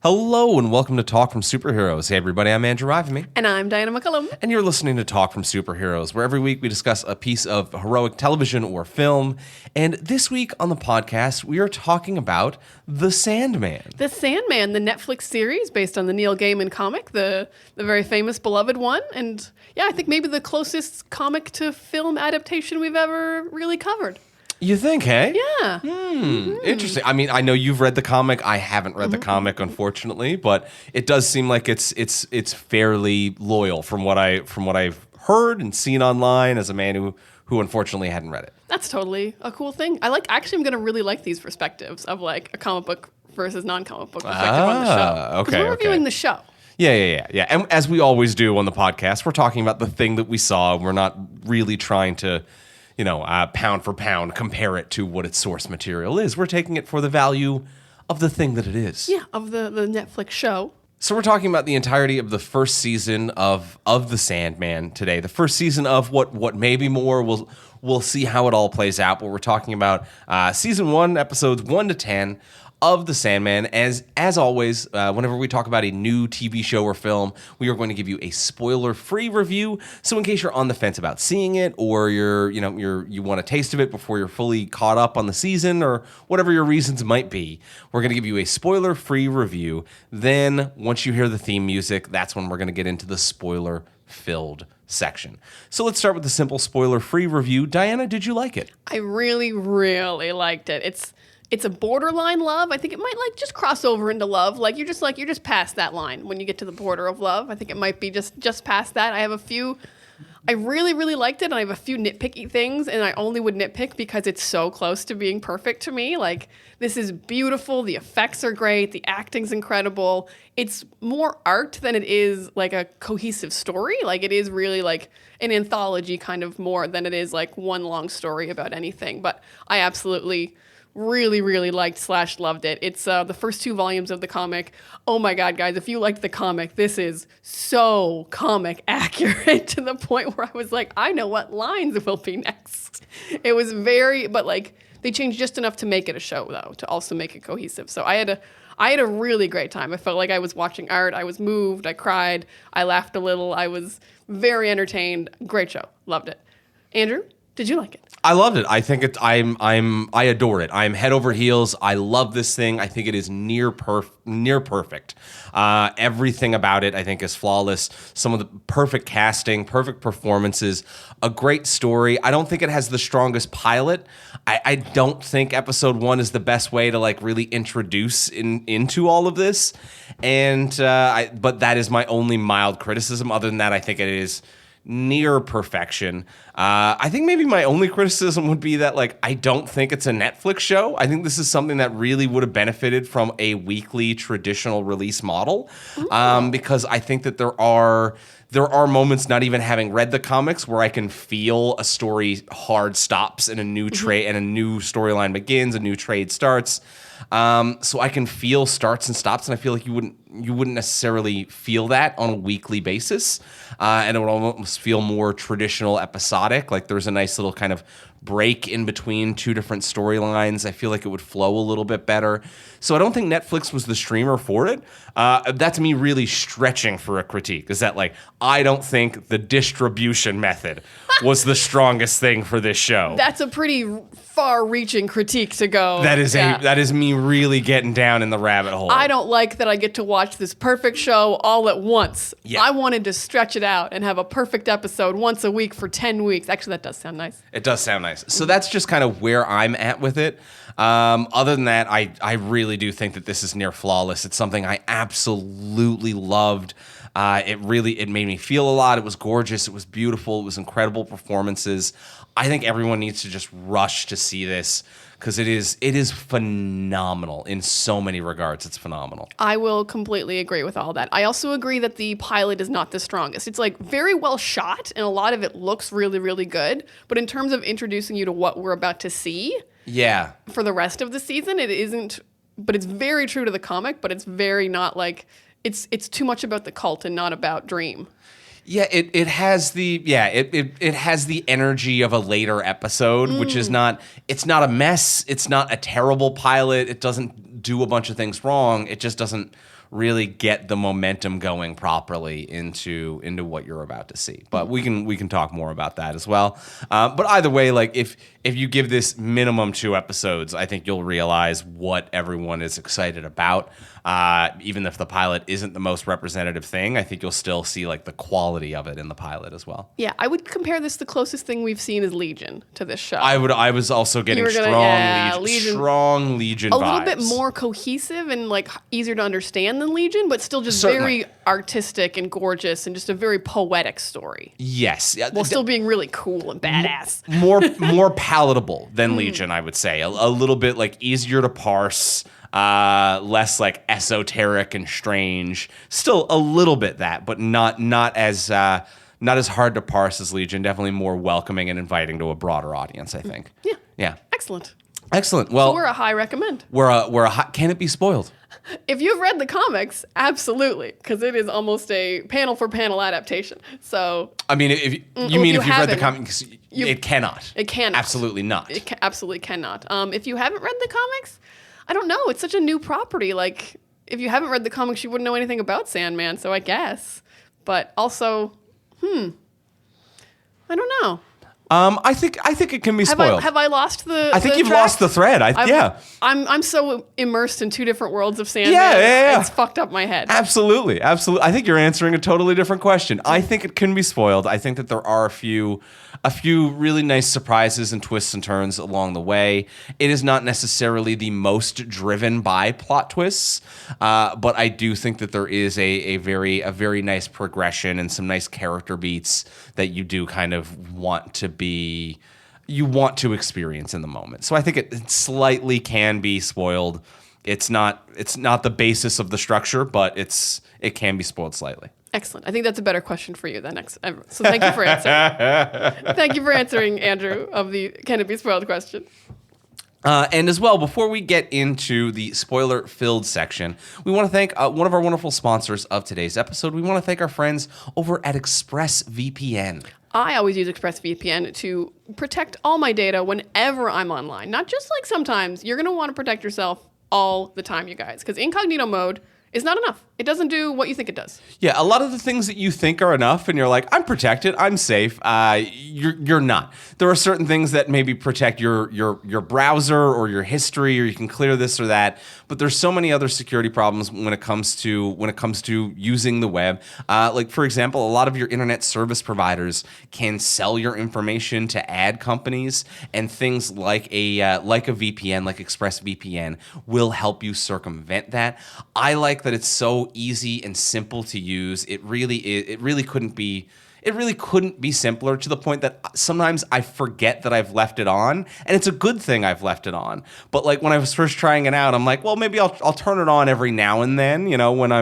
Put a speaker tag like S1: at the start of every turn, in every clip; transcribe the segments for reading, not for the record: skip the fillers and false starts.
S1: Hello and welcome to Talk from Superheroes. Hey everybody, I'm Andrew Ivamy.
S2: And I'm Diana McCullum.
S1: And you're listening to Talk from Superheroes, where every week we discuss a piece of heroic television or film. And this week on the podcast, we are talking about The Sandman.
S2: The Sandman, the Netflix series based on the Neil Gaiman comic, the very famous, beloved one. And yeah, I think maybe the closest comic to film adaptation we've ever really covered.
S1: You think, hey?
S2: Yeah.
S1: Interesting. I mean, I know you've read the comic. I haven't read the comic, unfortunately, but it does seem like it's fairly loyal from what I've heard and seen online as a man who unfortunately hadn't read it.
S2: That's totally a cool thing. I'm going to really like these perspectives of like a comic book versus non-comic book perspective on the show.
S1: Okay.
S2: We're reviewing the show.
S1: Yeah. And as we always do on the podcast, we're talking about the thing that we saw. We're not really trying to, pound for pound, compare it to what its source material is. We're taking it for the value of the thing that it is.
S2: Yeah, of the Netflix show.
S1: So we're talking about the entirety of the first season of The Sandman today. The first season of what may be more. We'll see how it all plays out. But we're talking about season 1, episodes 1 to 10 of The Sandman. As always, whenever we talk about a new TV show or film, we are going to give you a spoiler-free review. So in case you're on the fence about seeing it, or you want a taste of it before you're fully caught up on the season, or whatever your reasons might be, we're going to give you a spoiler-free review. Then once you hear the theme music, that's when we're going to get into the spoiler-filled section. So let's start with the simple spoiler-free review. Diana, did you like it?
S2: I really, really liked it. It's a borderline love. I think it might just cross over into love. You're just past that line when you get to the border of love. I think it might be just past that. I really, really liked it, and I have a few nitpicky things, and I only would nitpick because it's so close to being perfect to me. This is beautiful. The effects are great. The acting's incredible. It's more art than it is a cohesive story. It is really an anthology kind of more than it is one long story about anything. But I absolutely really, really liked / loved it. It's the first 2 volumes of the comic. Oh my God, guys, if you liked the comic, this is so comic accurate to the point where I was like, I know what lines will be next. It was but they changed just enough to make it a show, though, to also make it cohesive. So I had a really great time. I felt like I was watching art. I was moved. I cried. I laughed a little. I was very entertained. Great show. Loved it. Andrew, did you like it?
S1: I loved it. I think I adore it. I'm head over heels. I love this thing. I think it is near perfect. Everything about it, I think, is flawless. Some of the perfect casting, perfect performances, a great story. I don't think it has the strongest pilot. I don't think episode 1 is the best way to really introduce into all of this. But that is my only mild criticism. Other than that, I think it is near perfection. I think maybe my only criticism would be that I don't think it's a Netflix show. I think this is something that really would have benefited from a weekly traditional release model, because I think that there are moments, not even having read the comics, where I can feel a story hard stops and a new trade and a new storyline begins, a new trade starts. So I can feel starts and stops, and I feel like you wouldn't necessarily feel that on a weekly basis, and it would almost feel more traditional episodic. There's a nice little kind of break in between 2 different storylines. I feel like it would flow a little bit better. So I don't think Netflix was the streamer for it. That's me really stretching for a critique, is that I don't think the distribution method was the strongest thing for this show.
S2: That's a pretty far-reaching critique to go.
S1: That is me really getting down in the rabbit hole.
S2: I don't like that I get to watch this perfect show all at once.
S1: Yeah.
S2: I wanted to stretch it out and have a perfect episode once a week for 10 weeks. Actually, that does sound nice.
S1: It does sound nice. So that's just kind of where I'm at with it. Other than that, I really do think that this is near flawless. It's something I absolutely loved. It made me feel a lot. It was gorgeous. It was beautiful. It was incredible performances. I think everyone needs to just rush to see this, because it is phenomenal in so many regards. It's phenomenal.
S2: I will completely agree with all that. I also agree that the pilot is not the strongest. It's very well shot, and a lot of it looks really, really good. But in terms of introducing you to what we're about to see, for the rest of the season, it isn't. But it's very true to the comic. But it's very not it's too much about the cult and not about Dream.
S1: Yeah, it has it has the energy of a later episode, which is it's not a mess, it's not a terrible pilot, it doesn't do a bunch of things wrong, it just doesn't really get the momentum going properly into what you're about to see. But we can talk more about that as well. But either way, like if you give this minimum 2 episodes, I think you'll realize what everyone is excited about. Even if the pilot isn't the most representative thing, I think you'll still see like the quality of it in the pilot as well.
S2: Yeah, I would compare this. The closest thing we've seen is Legion to this show.
S1: I was also getting strong Legion
S2: a
S1: vibes.
S2: little bit more cohesive and like easier to understand than Legion, but still just
S1: Certainly.
S2: very artistic and gorgeous and just a very poetic story.
S1: Yes.
S2: While still being really cool and badass.
S1: More palatable than Legion, I would say. A little bit like easier to parse, less like esoteric and strange. Still a little bit that, but not as hard to parse as Legion. Definitely more welcoming and inviting to a broader audience, I think. Yeah. Excellent. Well,
S2: So we're a high recommend.
S1: we're a high, can it be spoiled?
S2: If you've read the comics, absolutely, because it is almost a panel-for-panel adaptation. So
S1: I mean, if you've read the
S2: haven't,
S1: comics, it cannot.
S2: It cannot.
S1: Absolutely not.
S2: It absolutely cannot. If you haven't read the comics, I don't know. It's such a new property. Like, if you haven't read the comics, you wouldn't know anything about Sandman, so I guess. But also, I don't know.
S1: I think it can be spoiled.
S2: Have I lost the
S1: I think
S2: the
S1: you've
S2: track?
S1: lost the thread.
S2: I'm so immersed in 2 different worlds of Sandman.
S1: Yeah.
S2: It's fucked up my head.
S1: Absolutely. I think you're answering a totally different question. I think it can be spoiled. I think that there are a few really nice surprises and twists and turns along the way. It is not necessarily the most driven by plot twists, but I do think that there is a very nice progression and some nice character beats that you do kind of want to experience in the moment. So I think it slightly can be spoiled. It's not the basis of the structure, but it can be spoiled slightly.
S2: Excellent. I think that's a better question for you than next. So thank you for answering. Thank you for answering, Andrew, of the can it be spoiled question.
S1: And as well, before we get into the spoiler-filled section, we want to thank one of our wonderful sponsors of today's episode. We want to thank our friends over at Expressvpn.
S2: I always use Expressvpn to protect all my data whenever I'm online. Not just like sometimes. You're going to want to protect yourself all the time, you guys, because incognito mode is not enough. It doesn't do what you think it does.
S1: Yeah, a lot of the things that you think are enough, and you're like, I'm protected, I'm safe. You're not. There are certain things that maybe protect your browser or your history, or you can clear this or that. But there's so many other security problems when it comes to using the web. Like for example, a lot of your internet service providers can sell your information to ad companies, and things like a VPN, like ExpressVPN, will help you circumvent that. I like that it's so easy and simple to use. It really couldn't be simpler, to the point that sometimes I forget that I've left it on, and it's a good thing I've left it on. But like when I was first trying it out, I'm like, well, maybe I'll turn it on every now and then, when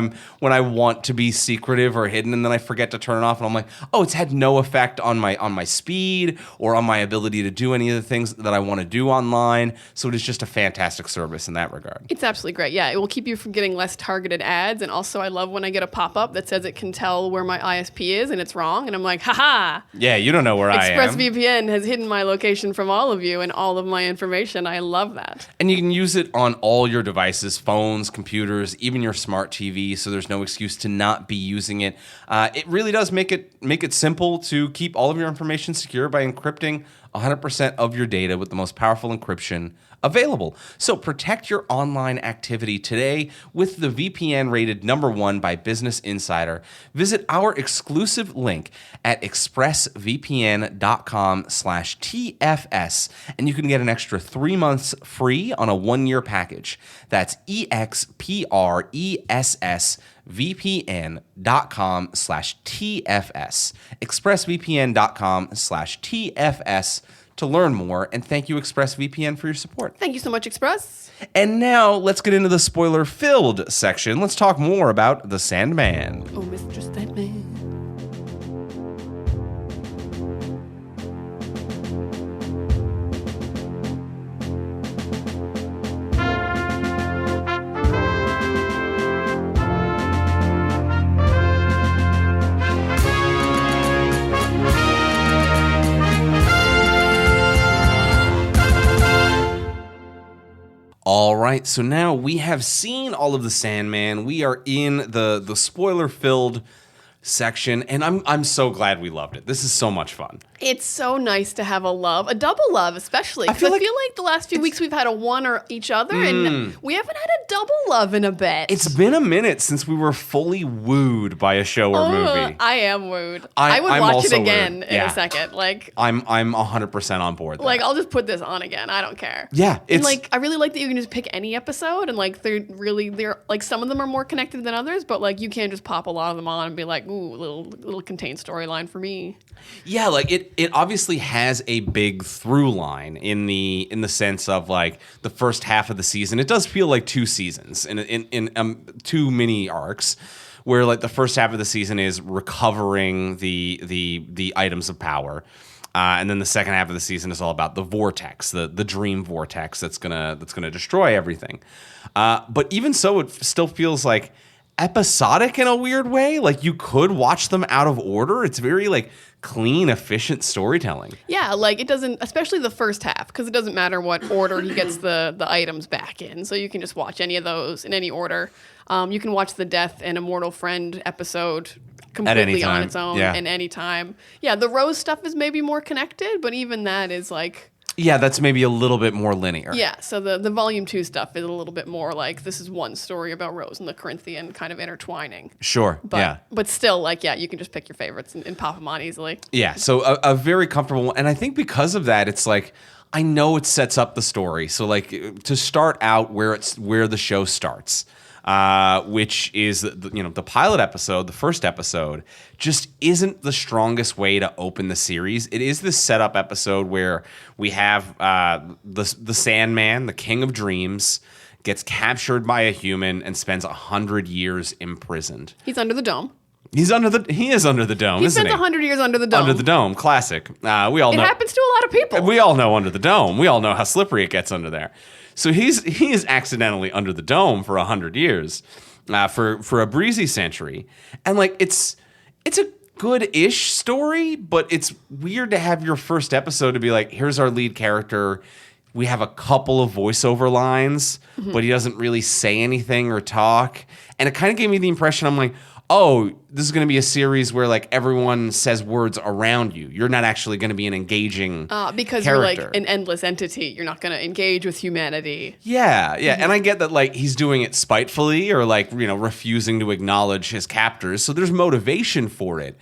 S1: I want to be secretive or hidden, and then I forget to turn it off, and I'm like, oh, it's had no effect on my speed or on my ability to do any of the things that I want to do online. So it is just a fantastic service in that regard.
S2: It's absolutely great. Yeah, it will keep you from getting less targeted ads, and also I love when I get a pop-up that says it can tell where my ISP is and it's wrong. And I'm like, haha.
S1: Yeah, you don't know where I am.
S2: ExpressVPN has hidden my location from all of you and all of my information. I love that.
S1: And you can use it on all your devices, phones, computers, even your smart TV, so there's no excuse to not be using it. It really does make it simple to keep all of your information secure by encrypting 100% of your data with the most powerful encryption available. So protect your online activity today with the VPN rated #1 by Business Insider. Visit our exclusive link at expressvpn.com/TFS, and you can get an extra 3 months free on a 1-year package. That's expressvpn.com/TFS. expressvpn.com/TFS to learn more, and thank you, ExpressVPN, for your support.
S2: Thank you so much, Express.
S1: And now let's get into the spoiler-filled section. Let's talk more about the Sandman.
S2: Oh, Mr. Sandman.
S1: All right, so now we have seen all of the Sandman. We are in the spoiler-filled section, and I'm so glad we loved it. This is so much fun.
S2: It's so nice to have a double love, especially. I feel like the last few weeks we've had a one or each other, and we haven't had a double love in a bit.
S1: It's been a minute since we were fully wooed by a show or movie.
S2: I am wooed. I would watch it again in a second. Like
S1: I'm 100% on board.
S2: Like I'll just put this on again. I don't care.
S1: Yeah,
S2: it's like I really like that you can just pick any episode, and like they're like some of them are more connected than others, but like you can just pop a lot of them on and be like, ooh, little contained storyline for me.
S1: Yeah, like it obviously has a big through line in the sense of like the first half of the season. It does feel like two seasons in two mini arcs, where like the first half of the season is recovering the items of power, and then the second half of the season is all about the vortex, the dream vortex that's gonna destroy everything. But even so, it still feels like episodic in a weird way. Like you could watch them out of order. It's very like clean, efficient storytelling.
S2: Yeah, like it doesn't, especially the first half, because it doesn't matter what order he gets the items back in. So you can just watch any of those in any order. You can watch the Death and Immortal Friend episode completely on its own and any time. Yeah, the Rose stuff is maybe more connected, but even that is like...
S1: Yeah, that's maybe a little bit more linear.
S2: Yeah, so the volume 2 stuff is a little bit more like this is one story about Rose and the Corinthian kind of intertwining.
S1: Sure,
S2: But still, like, yeah, you can just pick your favorites and pop them on easily.
S1: Yeah, so a very comfortable one. And I think because of that, it's like, I know it sets up the story. So, like, to start out where the show starts, which is the pilot episode, the first episode, just isn't the strongest way to open the series. It is this setup episode where we have the Sandman, the King of Dreams, gets captured by a human and spends 100 years imprisoned.
S2: He's under the dome.
S1: He is under the dome,
S2: he
S1: isn't he?
S2: Spends 100 years under the dome.
S1: Under the dome, classic. We all know.
S2: It happens to a lot of people.
S1: We all know under the dome. We all know how slippery it gets under there. So he is accidentally under the dome for 100 years, for a breezy century, and like it's a good-ish story, but it's weird to have your first episode to be like, here's our lead character. We have a couple of voiceover lines, but he doesn't really say anything or talk, and it kind of gave me the impression I'm like, oh, this is going to be a series where like everyone says words around you. You're not actually going to be an engaging
S2: because
S1: character.
S2: You're like an endless entity. You're not going to engage with humanity.
S1: Yeah. And I get that like he's doing it spitefully or like, refusing to acknowledge his captors. So there's motivation for it.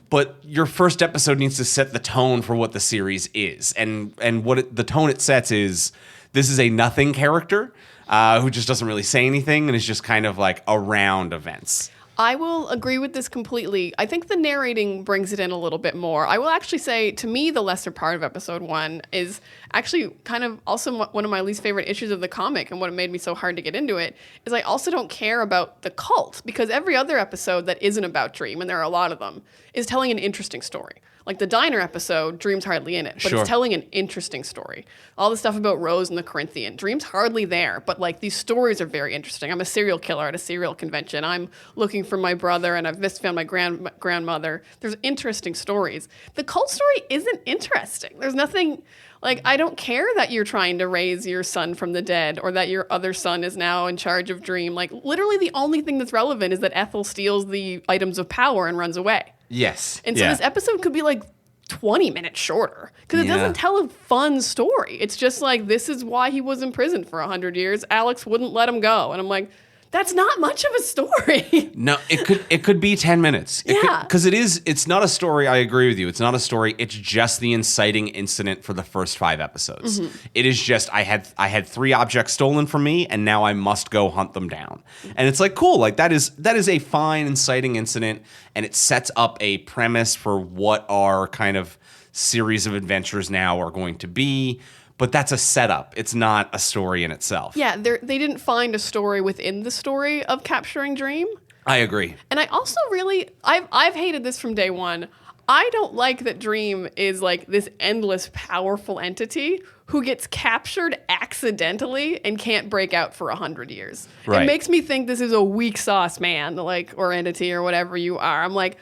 S1: But your first episode needs to set the tone for what the series is. And the tone it sets is this is a nothing character who just doesn't really say anything and is just kind of like around events.
S2: I will agree with this completely. I think the narrating brings it in a little bit more. I will actually say, to me, the lesser part of episode 1 is actually kind of also one of my least favorite issues of the comic, and what made me so hard to get into it is I also don't care about the cult, because every other episode that isn't about Dream, and there are a lot of them, is telling an interesting story. Like the diner episode, Dream's hardly in it, but It's telling an interesting story. All the stuff about Rose and the Corinthian, Dream's hardly there, but like these stories are very interesting. I'm a serial killer at a serial convention. I'm looking for my brother, and I've found my grandmother. There's interesting stories. The cult story isn't interesting. There's nothing... Like, I don't care that you're trying to raise your son from the dead or that your other son is now in charge of Dream. Like, literally the only thing that's relevant is that Ethel steals the items of power and runs away.
S1: Yes.
S2: And so this episode could be like 20 minutes shorter because it doesn't tell a fun story. It's just like, this is why he was in prison for 100 years. Alex wouldn't let him go. And I'm like, that's not much of a story.
S1: No, it could be 10 minutes. Because it's not a story, I agree with you. It's not a story. It's just the inciting incident for the first 5 episodes. It is just, I had 3 objects stolen from me, and now I must go hunt them down. And it's like, cool, like that is a fine inciting incident, and it sets up a premise for what our kind of series of adventures now are going to be. But that's a setup. It's not a story in itself.
S2: Yeah, they didn't find a story within the story of capturing Dream.
S1: I agree.
S2: And I also really, I've hated this from day one. I don't like that Dream is like this endless, powerful entity who gets captured accidentally and can't break out for 100 years.
S1: Right.
S2: It makes me think this is a weak sauce man, like, or entity or whatever you are. I'm like,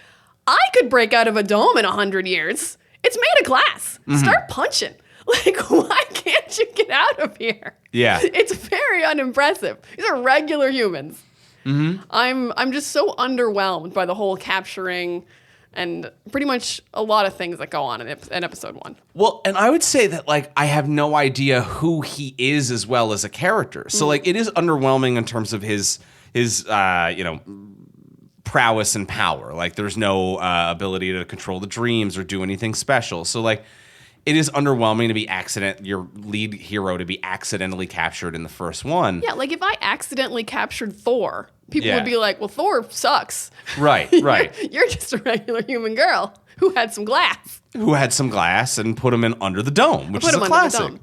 S2: I could break out of a dome in 100 years. It's made of glass. Start punching. Like, why can't you get out of here?
S1: Yeah.
S2: It's very unimpressive. These are regular humans. Mm-hmm. I'm just so underwhelmed by the whole capturing and pretty much a lot of things that go on in episode 1.
S1: Well, and I would say that, like, I have no idea who he is as well as a character. So, like, it is underwhelming in terms of his prowess and power. Like, there's no ability to control the dreams or do anything special. So, like, it is underwhelming to be your lead hero to be accidentally captured in the first one.
S2: Yeah, like if I accidentally captured Thor, people would be like, well, Thor sucks.
S1: Right.
S2: You're just a regular human girl who had some glass.
S1: And put him in under the dome, which is a classic.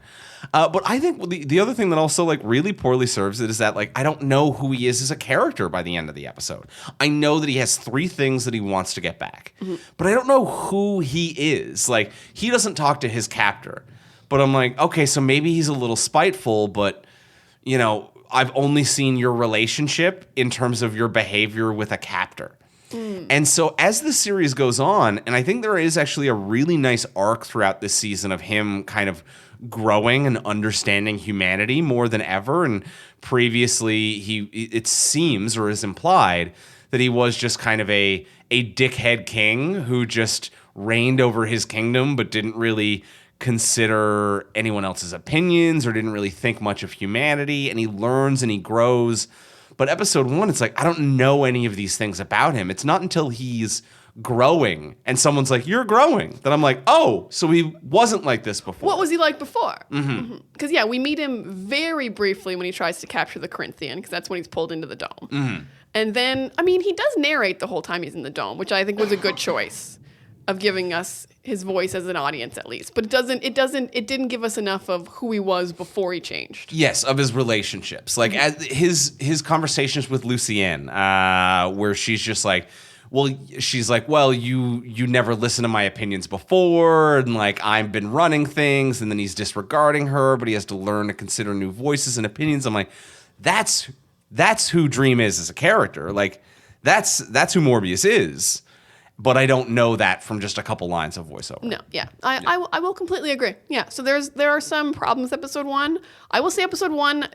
S1: But I think the other thing that also, like, really poorly serves it is that, like, I don't know who he is as a character by the end of the episode. I know that he has 3 things that he wants to get back, but I don't know who he is. Like, he doesn't talk to his captor, but I'm like, okay, so maybe he's a little spiteful, but, you know, I've only seen your relationship in terms of your behavior with a captor. And so as the series goes on, and I think there is actually a really nice arc throughout this season of him kind of growing and understanding humanity more than ever. And previously, it seems or is implied that he was just kind of a dickhead king who just reigned over his kingdom but didn't really consider anyone else's opinions or didn't really think much of humanity. And he learns and he grows. But episode 1, it's like, I don't know any of these things about him. It's not until he's growing and someone's like, you're growing, that I'm like, oh, so he wasn't like this before.
S2: What was he like before? Because, we meet him very briefly when he tries to capture the Corinthian, because that's when he's pulled into the dome. And then, he does narrate the whole time he's in the dome, which I think was a good choice of giving us his voice as an audience, at least. But it didn't give us enough of who he was before he changed.
S1: Yes, of his relationships. Like, as his conversations with Lucienne, where she's just like, you never listened to my opinions before, and, like, I've been running things, and then he's disregarding her, but he has to learn to consider new voices and opinions. I'm like, that's who Dream is as a character. Like, that's who Morbius is. But I don't know that from just a couple lines of voiceover.
S2: No, yeah. I will completely agree. Yeah, so there are some problems with episode 1. I will say episode 1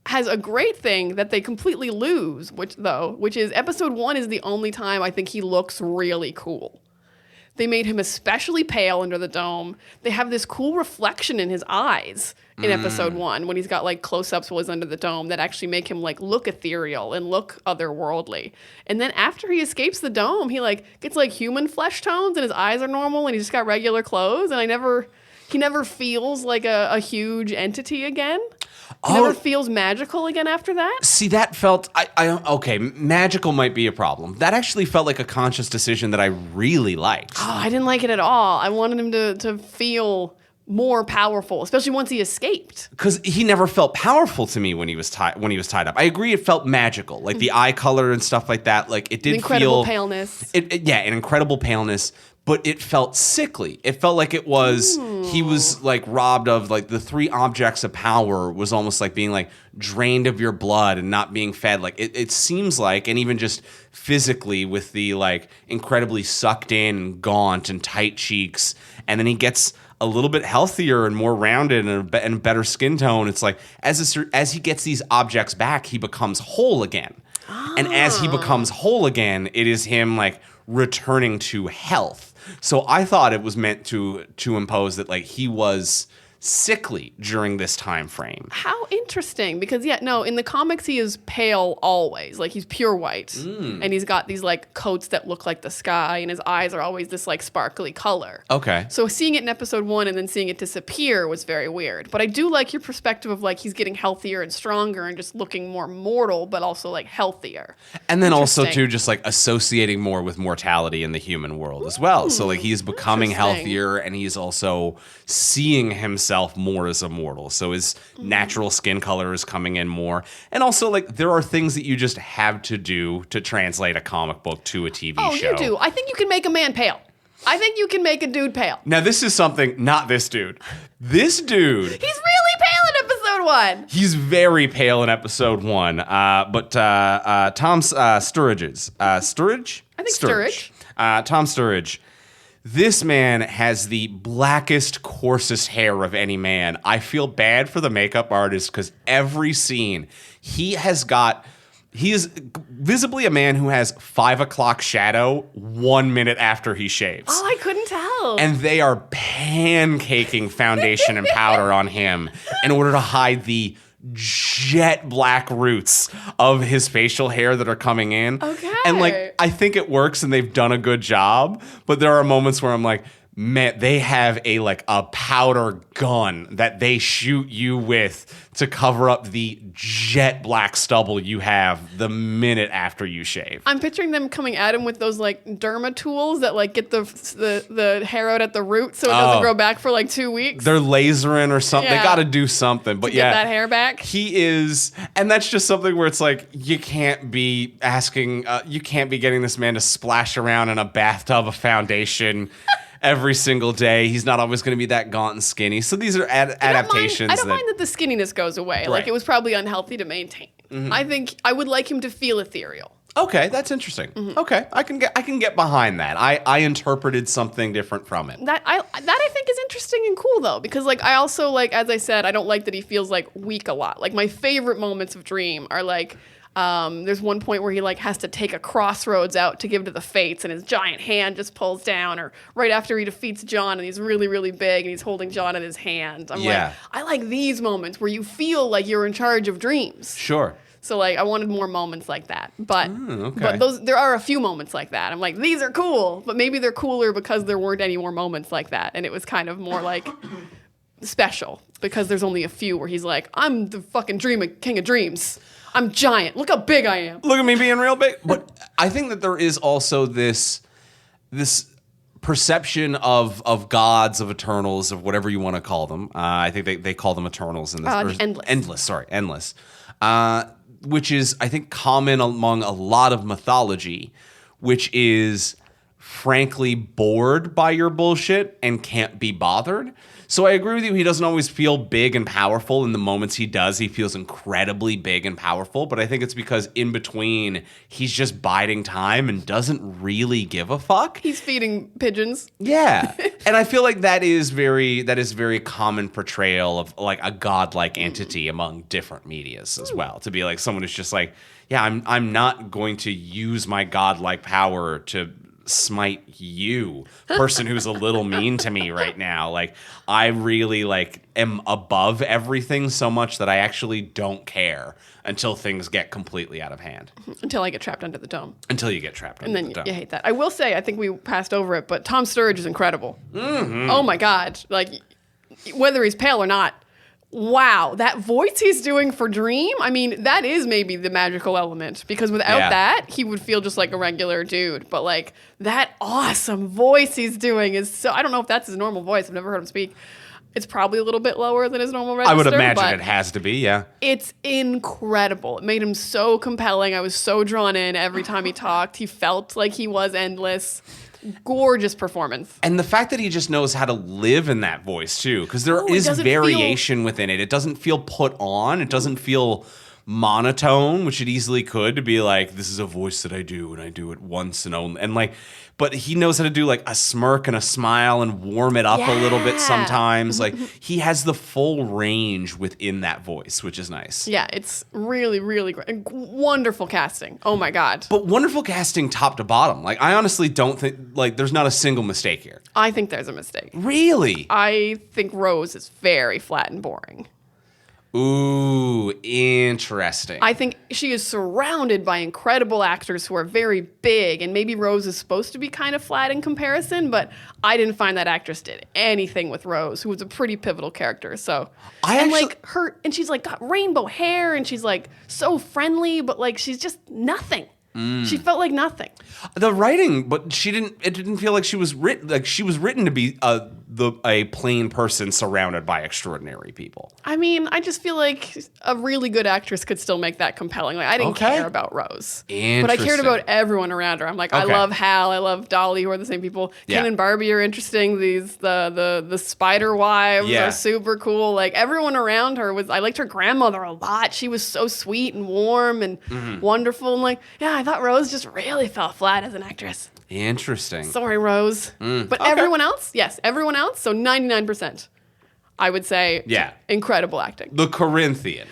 S2: has a great thing that they completely lose, which is episode 1 is the only time I think he looks really cool. They made him especially pale under the dome. They have this cool reflection in his eyes in episode 1 when he's got, like, close-ups while he's under the dome that actually make him, like, look ethereal and look otherworldly. And then after he escapes the dome, he, like, gets, like, human flesh tones and his eyes are normal and he's just got regular clothes, and he never feels like a huge entity again. He never feels magical again after that.
S1: See, that felt okay. Magical might be a problem. That actually felt like a conscious decision that I really liked.
S2: Oh, I didn't like it at all. I wanted him to feel more powerful, especially once he escaped.
S1: Because he never felt powerful to me when he was tied up. I agree, it felt magical, like the eye color and stuff like that. Like, it did
S2: incredible paleness.
S1: An incredible paleness. But it felt sickly. It felt like it was, he was, like, robbed of, like, the 3 objects of power was almost like being, like, drained of your blood and not being fed. Like, it seems like, and even just physically with the, like, incredibly sucked in and gaunt and tight cheeks. And then he gets a little bit healthier and more rounded and better skin tone. It's like, as he gets these objects back, he becomes whole again. And as he becomes whole again, it is him, like, returning to health. So I thought it was meant to impose that, like, he was sickly during this time frame.
S2: How interesting, because in the comics he is pale always, like he's pure white, and he's got these like coats that look like the sky, and his eyes are always this like sparkly color.
S1: Okay.
S2: So seeing it in episode 1 and then seeing it disappear was very weird, but I do like your perspective of like he's getting healthier and stronger and just looking more mortal, but also like healthier.
S1: And then also too, just like associating more with mortality in the human world as well. So like he's becoming healthier, and he's also seeing himself more as a mortal. So his natural skin color is coming in more. And also, like, there are things that you just have to do to translate a comic book to a TV show.
S2: Oh, you do. I think you can make a man pale. I think you can make a dude pale.
S1: Now, this is something, not this dude. This dude.
S2: He's really pale in episode 1.
S1: He's very pale in episode 1. But Tom Sturridge's. Sturridge?
S2: I think Sturridge.
S1: Tom Sturridge. This man has the blackest, coarsest hair of any man. I feel bad for the makeup artist because every scene he is visibly a man who has 5 o'clock shadow 1 minute after he shaves.
S2: Oh, I couldn't tell.
S1: And they are pancaking foundation and powder on him in order to hide the jet black roots of his facial hair that are coming in.
S2: Okay.
S1: And like, I think it works and they've done a good job, but there are moments where I'm like, man, they have a powder gun that they shoot you with to cover up the jet black stubble you have the minute after you shave.
S2: I'm picturing them coming at him with those like derma tools that like get the hair out at the root so it doesn't grow back for like 2 weeks.
S1: They're lasering or something.
S2: Yeah.
S1: They got to do something. But
S2: to get that hair back.
S1: He is, and that's just something where it's like you can't be getting this man to splash around in a bathtub of foundation. Every single day. He's not always going to be that gaunt and skinny. So these are adaptations.
S2: I don't mind that the skinniness goes away.
S1: Right.
S2: Like, it was probably unhealthy to maintain. Mm-hmm. I think I would like him to feel ethereal.
S1: Okay, that's interesting.
S2: Mm-hmm.
S1: Okay, I can get behind that. I interpreted something different from it.
S2: That I think is interesting and cool though, because like I also like, as I said, I don't like that he feels like weak a lot. Like my favorite moments of Dream are like there's one point where he like has to take a crossroads out to give to the fates and his giant hand just pulls down, or right after he defeats John and he's really, really big and he's holding John in his hand. I'm like, I like these moments where you feel like you're in charge of dreams.
S1: Sure.
S2: So like I wanted more moments like that. But
S1: okay.
S2: but there are a few moments like that. I'm like, these are cool, but maybe they're cooler because there weren't any more moments like that. And it was kind of more like special because there's only a few where he's like, I'm the fucking king of dreams. I'm giant. Look how big I am.
S1: Look at me being real big. But I think that there is also this perception of gods, of eternals, of whatever you want to call them. I think they call them eternals in this.
S2: Endless.
S1: Endless. Which is, I think, common among a lot of mythology, which is frankly bored by your bullshit and can't be bothered. So I agree with you. He doesn't always feel big and powerful. In the moments he does, he feels incredibly big and powerful. But I think it's because in between, he's just biding time and doesn't really give a fuck.
S2: He's feeding pigeons.
S1: Yeah. And I feel like that is very common portrayal of like a godlike entity among different medias as well. To be like someone who's just like, yeah, I'm not going to use my godlike power to smite you, person who's a little mean to me right now. Like, I really am above everything so much that I actually don't care until things get completely out of hand.
S2: Until I get trapped under the dome.
S1: Until you get trapped under the dome.
S2: And then you hate that. I will say, I think we passed over it, but Tom Sturridge is incredible. Mm-hmm. Oh my God. Like, whether he's pale or not, wow, that voice he's doing for Dream, I mean, that is maybe the magical element, because without that, he would feel just like a regular dude. But like, that awesome voice he's doing is so, I don't know if that's his normal voice. I've never heard him speak. It's probably a little bit lower than his normal register.
S1: I would imagine it has to be, yeah.
S2: It's incredible. It made him so compelling. I was so drawn in every time he talked. He felt like he was endless. Gorgeous performance.
S1: And the fact that he just knows how to live in that voice too, because there is variation within it. It doesn't feel put on. It doesn't feel monotone, which it easily could, to be like, this is a voice that I do and I do it once and only. And like, but he knows how to do like a smirk and a smile and warm it up a little bit sometimes. Like, he has the full range within that voice, which is nice.
S2: Yeah, it's really, really great. And wonderful casting. Oh my God.
S1: But wonderful casting top to bottom. Like, I honestly don't think, like, there's not a single mistake here.
S2: I think there's a mistake.
S1: Really?
S2: I think Rose is very flat and boring.
S1: Ooh, interesting.
S2: I think she is surrounded by incredible actors who are very big, and maybe Rose is supposed to be kind of flat in comparison, but I didn't find that actress did anything with Rose, who was a pretty pivotal character. So she's like got rainbow hair, and she's like so friendly, but like she's just nothing. She felt like nothing.
S1: The writing, but it didn't feel like she was written, like she was written to be a plain person surrounded by extraordinary people.
S2: I mean, I just feel like a really good actress could still make that compelling. Like, I didn't care about Rose. But I cared about everyone around her. I'm like, I love Hal, I love Dolly, who are the same people. Ken and Barbie are interesting. The spider wives are super cool. Like, everyone around her I liked her grandmother a lot. She was so sweet and warm and wonderful. And like, yeah, I thought Rose just really fell flat as an actress.
S1: Interesting.
S2: Sorry, Rose. But everyone else, yes, everyone else. So 99%. I would say, incredible acting.
S1: The Corinthian.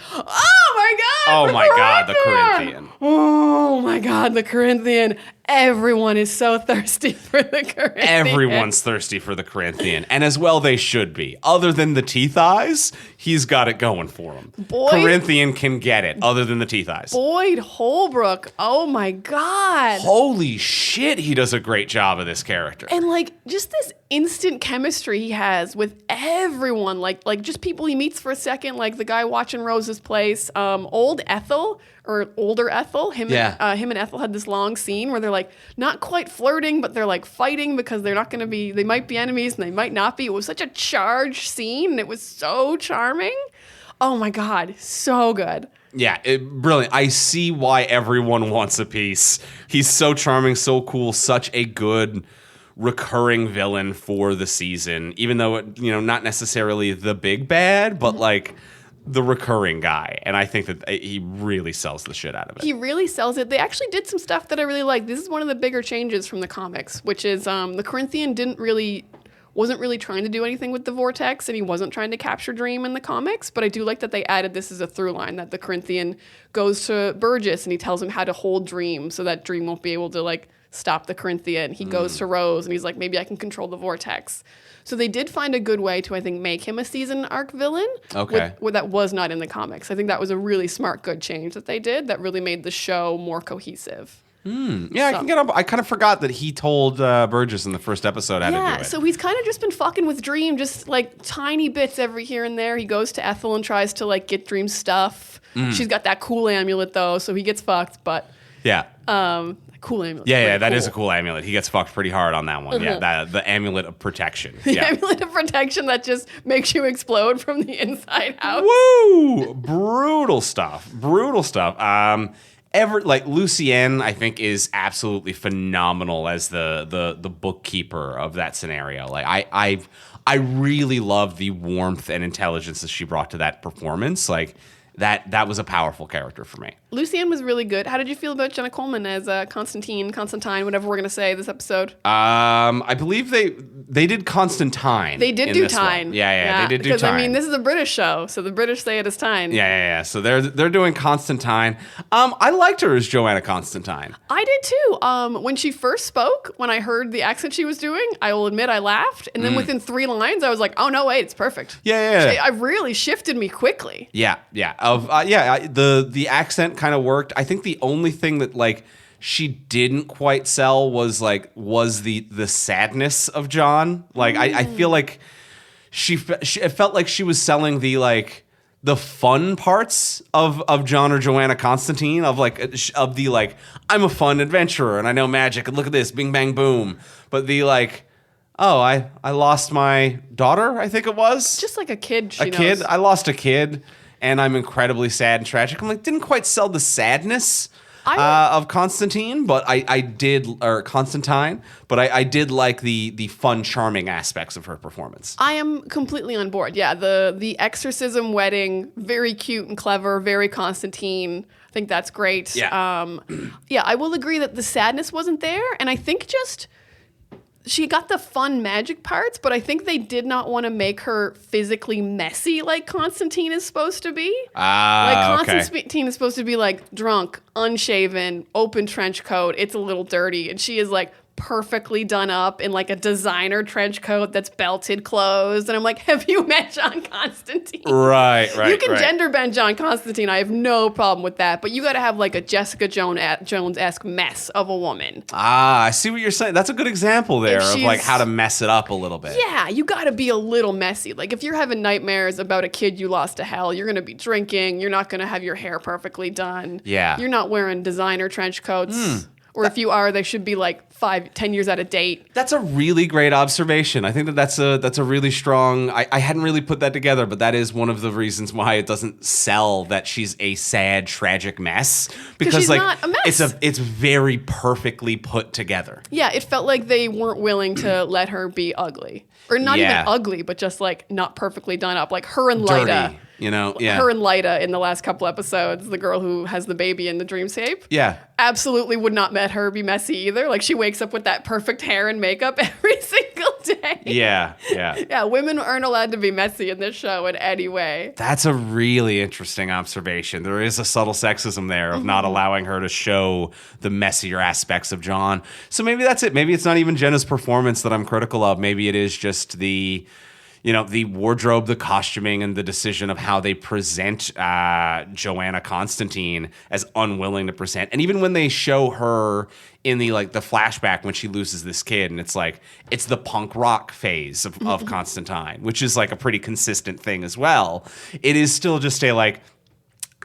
S2: Oh my God!
S1: The Corinthian.
S2: Oh my God, the Corinthian. Everyone is so thirsty for the Corinthian.
S1: Everyone's thirsty for the Corinthian. And as well they should be. Other than the teeth eyes, he's got it going for him. Corinthian can get it, other than the teeth eyes.
S2: Boyd Holbrook. Oh my God.
S1: Holy shit, he does a great job of this character.
S2: And like just this instant chemistry he has with everyone. Like just people he meets for a second, like the guy watching Rose's place. Old Ethel. Or older Ethel, him and Ethel had this long scene where they're like not quite flirting, but they're like fighting because they're not going to be, they might be enemies and they might not be. It was such a charged scene and it was so charming. Oh my God, so good.
S1: Yeah, brilliant. I see why everyone wants a piece. He's so charming, so cool, such a good recurring villain for the season, even though, not necessarily the big bad, but like the recurring guy, and I think that he really sells the shit out of it.
S2: He really sells it. They actually did some stuff that I really like. This is one of the bigger changes from the comics, which is the Corinthian wasn't really trying to do anything with the vortex, and he wasn't trying to capture Dream in the comics, but I do like that they added this as a through line, that the Corinthian goes to Burgess and he tells him how to hold Dream so that Dream won't be able to like stop the Corinthian. He goes to Rose and he's like, maybe I can control the vortex. So they did find a good way to, I think, make him a season arc villain.
S1: Okay.
S2: That was not in the comics. I think that was a really smart, good change that they did that really made the show more cohesive.
S1: Yeah, I can get up. I kind of forgot that he told Burgess in the first episode how to do it.
S2: Yeah, so he's kind of just been fucking with Dream, just like tiny bits every here and there. He goes to Ethel and tries to like get Dream's stuff. She's got that cool amulet though, so he gets fucked. But cool amulet.
S1: Yeah, that is a cool amulet. He gets fucked pretty hard on that one. Yeah, the amulet of protection.
S2: The amulet of protection that just makes you explode from the inside out.
S1: Woo! Brutal stuff. Lucienne, I think, is absolutely phenomenal as the bookkeeper of that scenario. Like I really love the warmth and intelligence that she brought to that performance. Like that was a powerful character for me.
S2: Lucienne was really good. How did you feel about Jenna Coleman as Constantine, whatever we're going to say this episode?
S1: I believe they did Constantine.
S2: They did do Tyne.
S1: Yeah, they did do Tyne.
S2: Because, I mean, this is a British show, so the British say it as Tyne.
S1: Yeah. So they're doing Constantine. I liked her as Johanna Constantine.
S2: I did too. When she first spoke, when I heard the accent she was doing, I will admit I laughed. And then within 3 lines, I was like, oh, no, wait, it's perfect.
S1: Yeah.
S2: I really shifted me quickly.
S1: Yeah. The accent kind of worked. I think the only thing that like she didn't quite sell was the sadness of John. Like I feel like it felt like she was selling the fun parts of John or Johanna Constantine of the I'm a fun adventurer and I know magic and look at this, bing bang boom. But the I lost my daughter, I think it was.
S2: Just like a kid.
S1: I lost a kid. And I'm incredibly sad and tragic. I'm like, didn't quite sell the sadness of Constantine, but I did like the fun, charming aspects of her performance.
S2: I am completely on board. Yeah, the exorcism wedding, very cute and clever, very Constantine. I think that's great.
S1: Yeah.
S2: I will agree that the sadness wasn't there, and I think just she got the fun magic parts, but I think they did not want to make her physically messy like Constantine is supposed to be. Constantine is supposed to be like drunk, unshaven, open trench coat. It's a little dirty. And she is like perfectly done up in like a designer trench coat that's belted closed. And I'm like, have you met John Constantine?
S1: Right.
S2: You can gender bend John Constantine. I have no problem with that. But you got to have like a Jessica Jones-esque mess of a woman.
S1: I see what you're saying. That's a good example there of like how to mess it up a little bit.
S2: Yeah, you got to be a little messy. Like if you're having nightmares about a kid you lost to hell, you're going to be drinking. You're not going to have your hair perfectly done.
S1: Yeah.
S2: You're not wearing designer trench coats. Or if you are, they should be like 5-10 years out of date.
S1: That's a really great observation. I think that's a really strong. I hadn't really put that together, but that is one of the reasons why it doesn't sell that she's a sad, tragic mess. Because
S2: she's not a mess.
S1: It's very perfectly put together.
S2: Yeah, it felt like they weren't willing to let her be ugly. Or not even ugly, but just like not perfectly done up. Like her and
S1: Dirty.
S2: Lyda.
S1: You know, yeah.
S2: Her and Lyda in the last couple episodes, the girl who has the baby in the dreamscape.
S1: Yeah.
S2: Absolutely would not let her be messy either. Like, she wakes up with that perfect hair and makeup every single day.
S1: Yeah, yeah.
S2: Yeah, women aren't allowed to be messy in this show in any way.
S1: That's a really interesting observation. There is a subtle sexism there of not allowing her to show the messier aspects of John. So maybe that's it. Maybe it's not even Jenna's performance that I'm critical of. Maybe it is just the wardrobe, the costuming, and the decision of how they present Johanna Constantine as unwilling to present. And even when they show her in the flashback when she loses this kid, and it's like, it's the punk rock phase of Constantine, which is like a pretty consistent thing as well. It is still just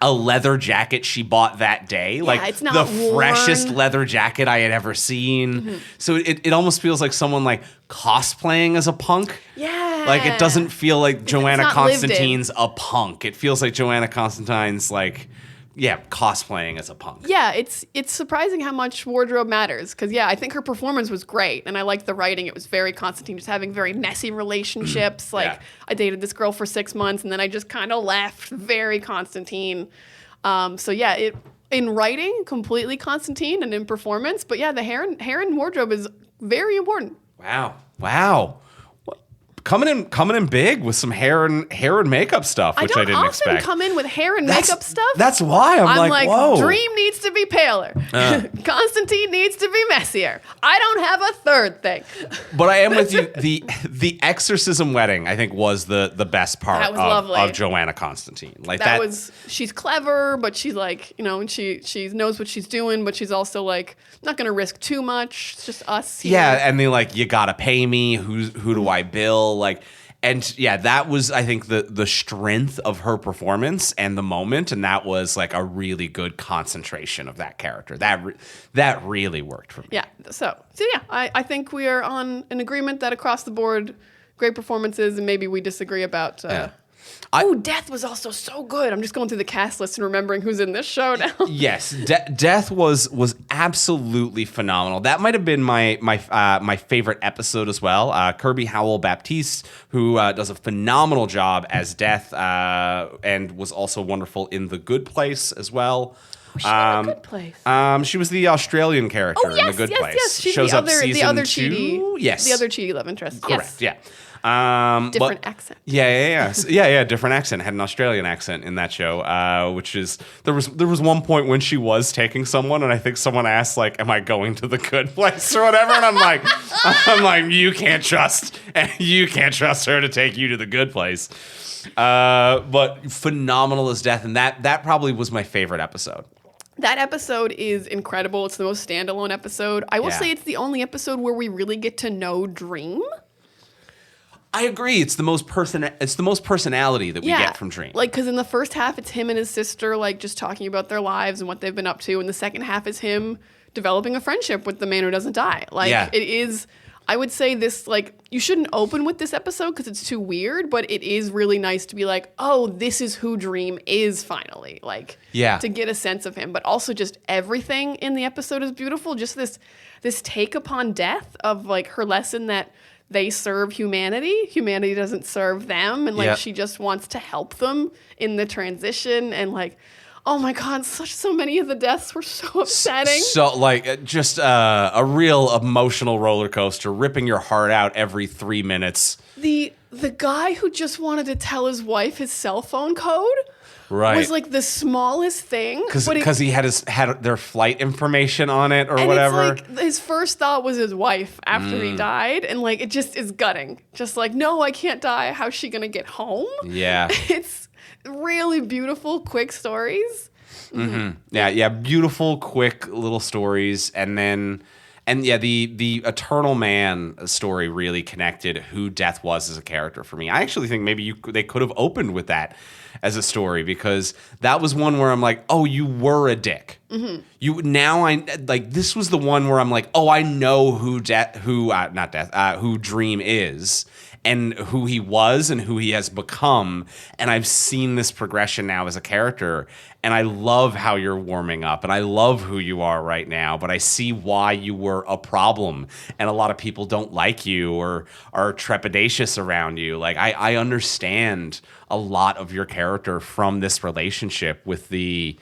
S1: a leather jacket she bought that day.
S2: Yeah, it's not
S1: the
S2: worn.
S1: freshest leather jacket I had ever seen. So it almost feels like someone like cosplaying as a punk.
S2: Yeah.
S1: Like, it doesn't feel like Johanna
S2: not lived in.
S1: Constantine's a punk. It feels like Johanna Constantine's cosplaying as a punk.
S2: Yeah, it's surprising how much wardrobe matters. Because, I think her performance was great. And I liked the writing. It was very Constantine, just having very messy relationships. I dated this girl for 6 months, and then I just kind of left. Very Constantine. In writing, completely Constantine, and in performance. But, the hair and wardrobe is very important.
S1: Wow. Coming in big with some hair and makeup stuff, which I didn't expect.
S2: I don't often come in with hair and makeup stuff.
S1: That's why I'm like, whoa.
S2: Dream needs to be paler. Constantine needs to be messier. I don't have a third thing.
S1: But I am with you. The exorcism wedding, I think, was the best part of Johanna Constantine. Like that
S2: was, she's clever, but she's like, and she knows what she's doing, but she's also like not going to risk too much. It's just us.
S1: Yeah, and they're like, you got to pay me. Who do I bill? That was, I think, the strength of her performance and the moment, and that was like a really good concentration of that character. That really worked for me.
S2: Yeah. I think we are on an agreement that across the board, great performances, and maybe we disagree about. Death was also so good. I'm just going through the cast list and remembering who's in this show now.
S1: Yes, Death was absolutely phenomenal. That might have been my favorite episode as well. Kirby Howell-Baptiste, who does a phenomenal job as Death, and was also wonderful in The Good Place as well.
S2: Was she in The Good Place?
S1: She was the Australian character in The Good Place.
S2: Yes. She's
S1: Shows
S2: the
S1: up
S2: other
S1: season 2.
S2: Cheaty.
S1: Yes.
S2: The other cheaty love interest.
S1: Correct,
S2: yes.
S1: yeah.
S2: Different accent.
S1: Yeah. Different accent. Had an Australian accent in that show, which is there was one point when she was taking someone, and I think someone asked like, "Am I going to the good place or whatever?" And I'm like, you can't trust her to take you to the good place. But phenomenal as Death, and that probably was my favorite episode.
S2: That episode is incredible. It's the most standalone episode. I will say it's the only episode where we really get to know Dream.
S1: I agree. It's the most personality that we get from Dream.
S2: Like, because in the first half, it's him and his sister, like, just talking about their lives and what they've been up to. And the second half is him developing a friendship with the man who doesn't die. Like, it is, I would say this, like, you shouldn't open with this episode because it's too weird, but it is really nice to be like, oh, this is who Dream is finally. Like, to get a sense of him. But also just everything in the episode is beautiful. Just this take upon death of, like, her lesson that they serve humanity. Humanity doesn't serve them. And, like, she just wants to help them in the transition. And, like, oh, my God, so many of the deaths were so upsetting.
S1: So, like, just a real emotional roller coaster, ripping your heart out every 3 minutes.
S2: The guy who just wanted to tell his wife his cell phone code was like the smallest thing.
S1: Because he had their flight information on it or whatever.
S2: It's like his first thought was his wife after he died. And like, it just is gutting. Just like, no, I can't die. How's she going to get home?
S1: Yeah.
S2: It's really beautiful, quick stories.
S1: Mm-hmm. Yeah. Beautiful, quick little stories. And the Eternal Man story really connected who Death was as a character for me. I actually think maybe they could have opened with that as a story, because that was one where I'm like, oh, you were a dick. Mm-hmm. This was the one where I'm like, oh, I know who Dream is and who he was and who he has become. And I've seen this progression now as a character. and I love how you're warming up, and I love who you are right now, but I see why you were a problem, and a lot of people don't like you or are trepidatious around you. Like, I understand a lot of your character from this relationship with the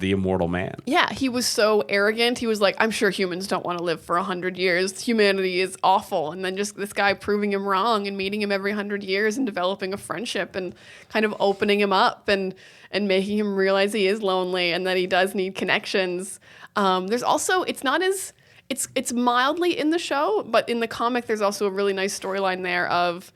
S1: immortal man.
S2: Yeah, he was so arrogant. He was like, I'm sure humans don't want to live for 100 years. Humanity is awful. And then just this guy proving him wrong and meeting him every 100 years and developing a friendship and kind of opening him up and making him realize he is lonely and that he does need connections. There's also, it's mildly in the show, but in the comic, there's also a really nice storyline there of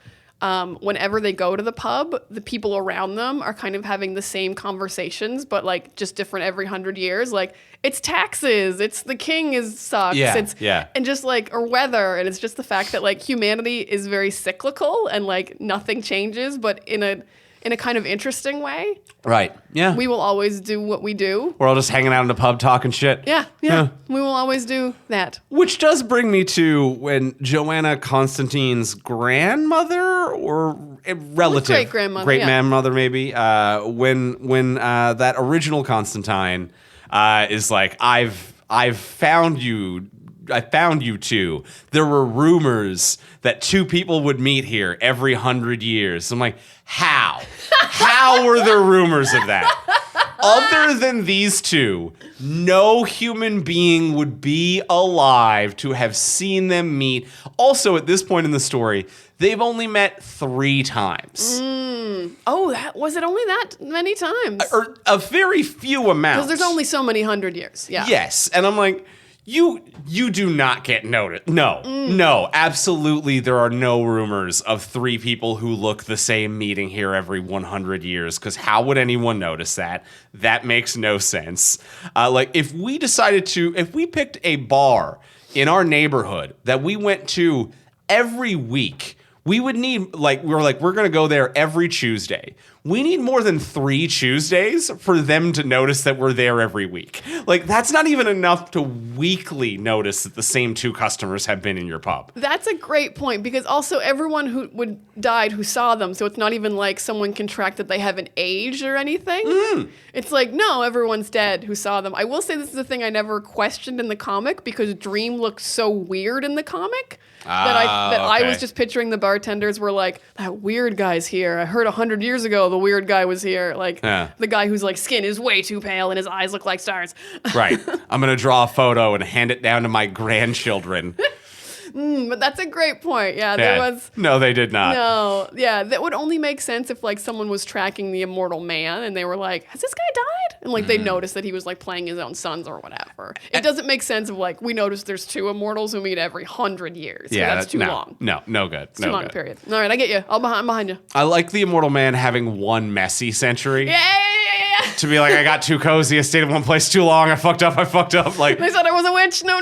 S2: whenever they go to the pub, the people around them are kind of having the same conversations, but like just different every 100 years. Like, it's taxes, it's the king sucks, and just like, or weather, and it's just the fact that like humanity is very cyclical and like nothing changes, but in a kind of interesting way.
S1: Right. Yeah.
S2: We will always do what we do.
S1: We're all just hanging out in the pub talking shit.
S2: Yeah. We will always do that.
S1: Which does bring me to when Johanna Constantine's grandmother or relative
S2: great-grandmother,
S1: great-grandmother maybe, when that original Constantine is like, I've found you. I found you two. There were rumors that two people would meet here every 100 years. I'm like, how? How were there rumors of that? Other than these two, no human being would be alive to have seen them meet. Also, at this point in the story, they've only met 3 times.
S2: Oh, was it only that many times?
S1: Or a very few amounts.
S2: Because there's only so many 100 years. Yeah.
S1: Yes. And I'm like, You do not get noticed. No, absolutely. There are no rumors of 3 people who look the same meeting here every 100 years. Because how would anyone notice that? That makes no sense. Like, if we picked a bar in our neighborhood that we went to every week, we would need, we're going to go there every Tuesday. We need more than 3 Tuesdays for them to notice that we're there every week. Like, that's not even enough to weekly notice that the same 2 customers have been in your pub.
S2: That's a great point, because also everyone who died who saw them, so it's not even like someone can track that they haven't aged or anything. It's like, no, everyone's dead who saw them. I will say this is a thing I never questioned in the comic, because Dream looked so weird in the comic. I was just picturing the bartenders were like, that weird guy's here. I heard 100 years ago the weird guy was here. Like, the guy whose like skin is way too pale and his eyes look like stars.
S1: Right. I'm going to draw a photo and hand it down to my grandchildren.
S2: But that's a great point. Yeah, there was...
S1: No, they did not.
S2: No. Yeah, that would only make sense if, like, someone was tracking the immortal man and they were like, has this guy died? And, like, they noticed that he was, like, playing his own sons or whatever. It doesn't make sense of, like, we noticed there's 2 immortals who meet every 100 years. Yeah, that's too long.
S1: No good.
S2: It's too long a period. All right, I get you. I'm behind you.
S1: I like the immortal man having one messy century.
S2: Yeah.
S1: To be like, I got too cozy, I stayed in one place too long, I fucked up. Like,
S2: they said I was a witch. No.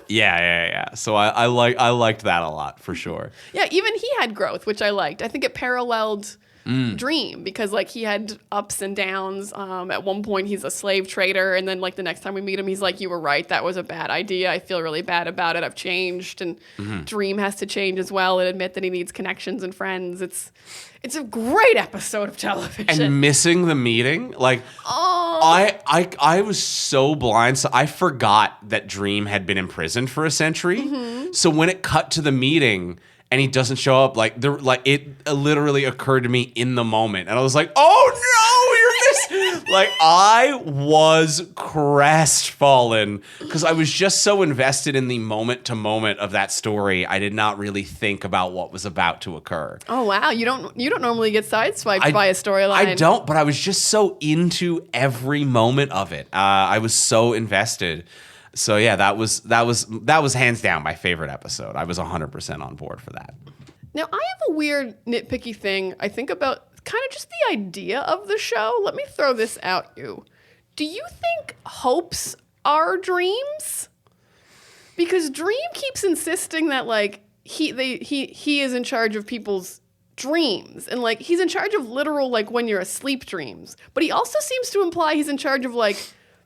S1: Yeah. So I liked that a lot, for sure.
S2: Yeah, even he had growth, which I liked. I think it paralleled Dream, because like he had ups and downs. At one point he's a slave trader, and then like the next time we meet him, he's like, you were right, that was a bad idea. I feel really bad about it. I've changed. And Dream has to change as well and admit that he needs connections and friends. It's a great episode of television.
S1: And missing the meeting, like, I was so blind. So I forgot that Dream had been imprisoned for a century. So when it cut to the meeting and he doesn't show up, it literally occurred to me in the moment, and I was like, oh no, you're missing. Like, I was crestfallen because I was just so invested in the moment to moment of that story. I did not really think about what was about to occur.
S2: Oh wow, you don't normally get sideswiped by a storyline.
S1: I don't, but I was just so into every moment of it. I was so invested. So yeah, that was hands down my favorite episode. I was 100% on board for that.
S2: Now, I have a weird nitpicky thing I think about kind of just the idea of the show. Let me throw this out you. Do you think hopes are dreams? Because Dream keeps insisting that like he is in charge of people's dreams, and like he's in charge of literal like when you're asleep dreams. But he also seems to imply he's in charge of like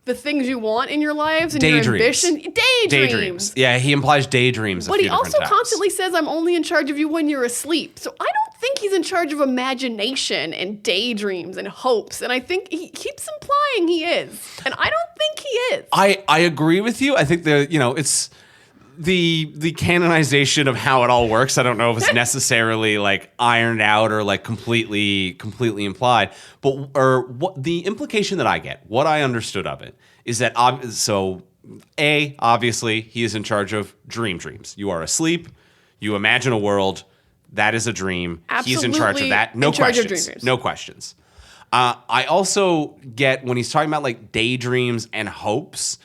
S2: the things you want in your lives and
S1: Daydreams.
S2: your ambition. Daydreams.
S1: Yeah, he implies daydreams.
S2: But he also
S1: times.
S2: constantly says, I'm only in charge of you when you're asleep. So I don't think he's in charge of imagination and daydreams and hopes. And I think he keeps implying he is. And I don't think he is.
S1: I agree with you. I think it's the canonization of how it all works. I don't know if it's necessarily like ironed out or like completely implied. But what the implication that I get, what I understood of it, is that obviously he is in charge of dreams. You are asleep. You imagine a world. That is a dream.
S2: Absolutely
S1: He's in charge of that. No
S2: in charge of
S1: questions.
S2: dreams.
S1: No questions. I also get when he's talking about like daydreams and hopes,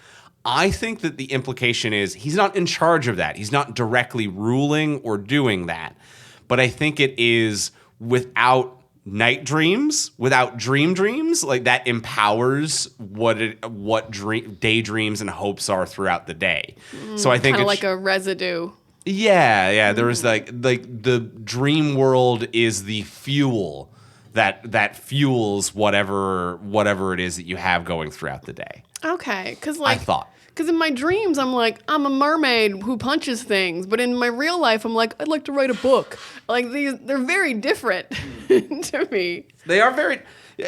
S1: I think that the implication is he's not in charge of that. He's not directly ruling or doing that. But I think it is without night dreams, without dreams, like that empowers what daydreams and hopes are throughout the day. So I think
S2: Kind of
S1: it's
S2: like a residue.
S1: Yeah. There was like the dream world is the fuel that fuels whatever it is that you have going throughout the day.
S2: Okay, because Because in my dreams, I'm like, I'm a mermaid who punches things. But in my real life, I'm like, I'd like to write a book. Like, they're very different to me.
S1: They are very...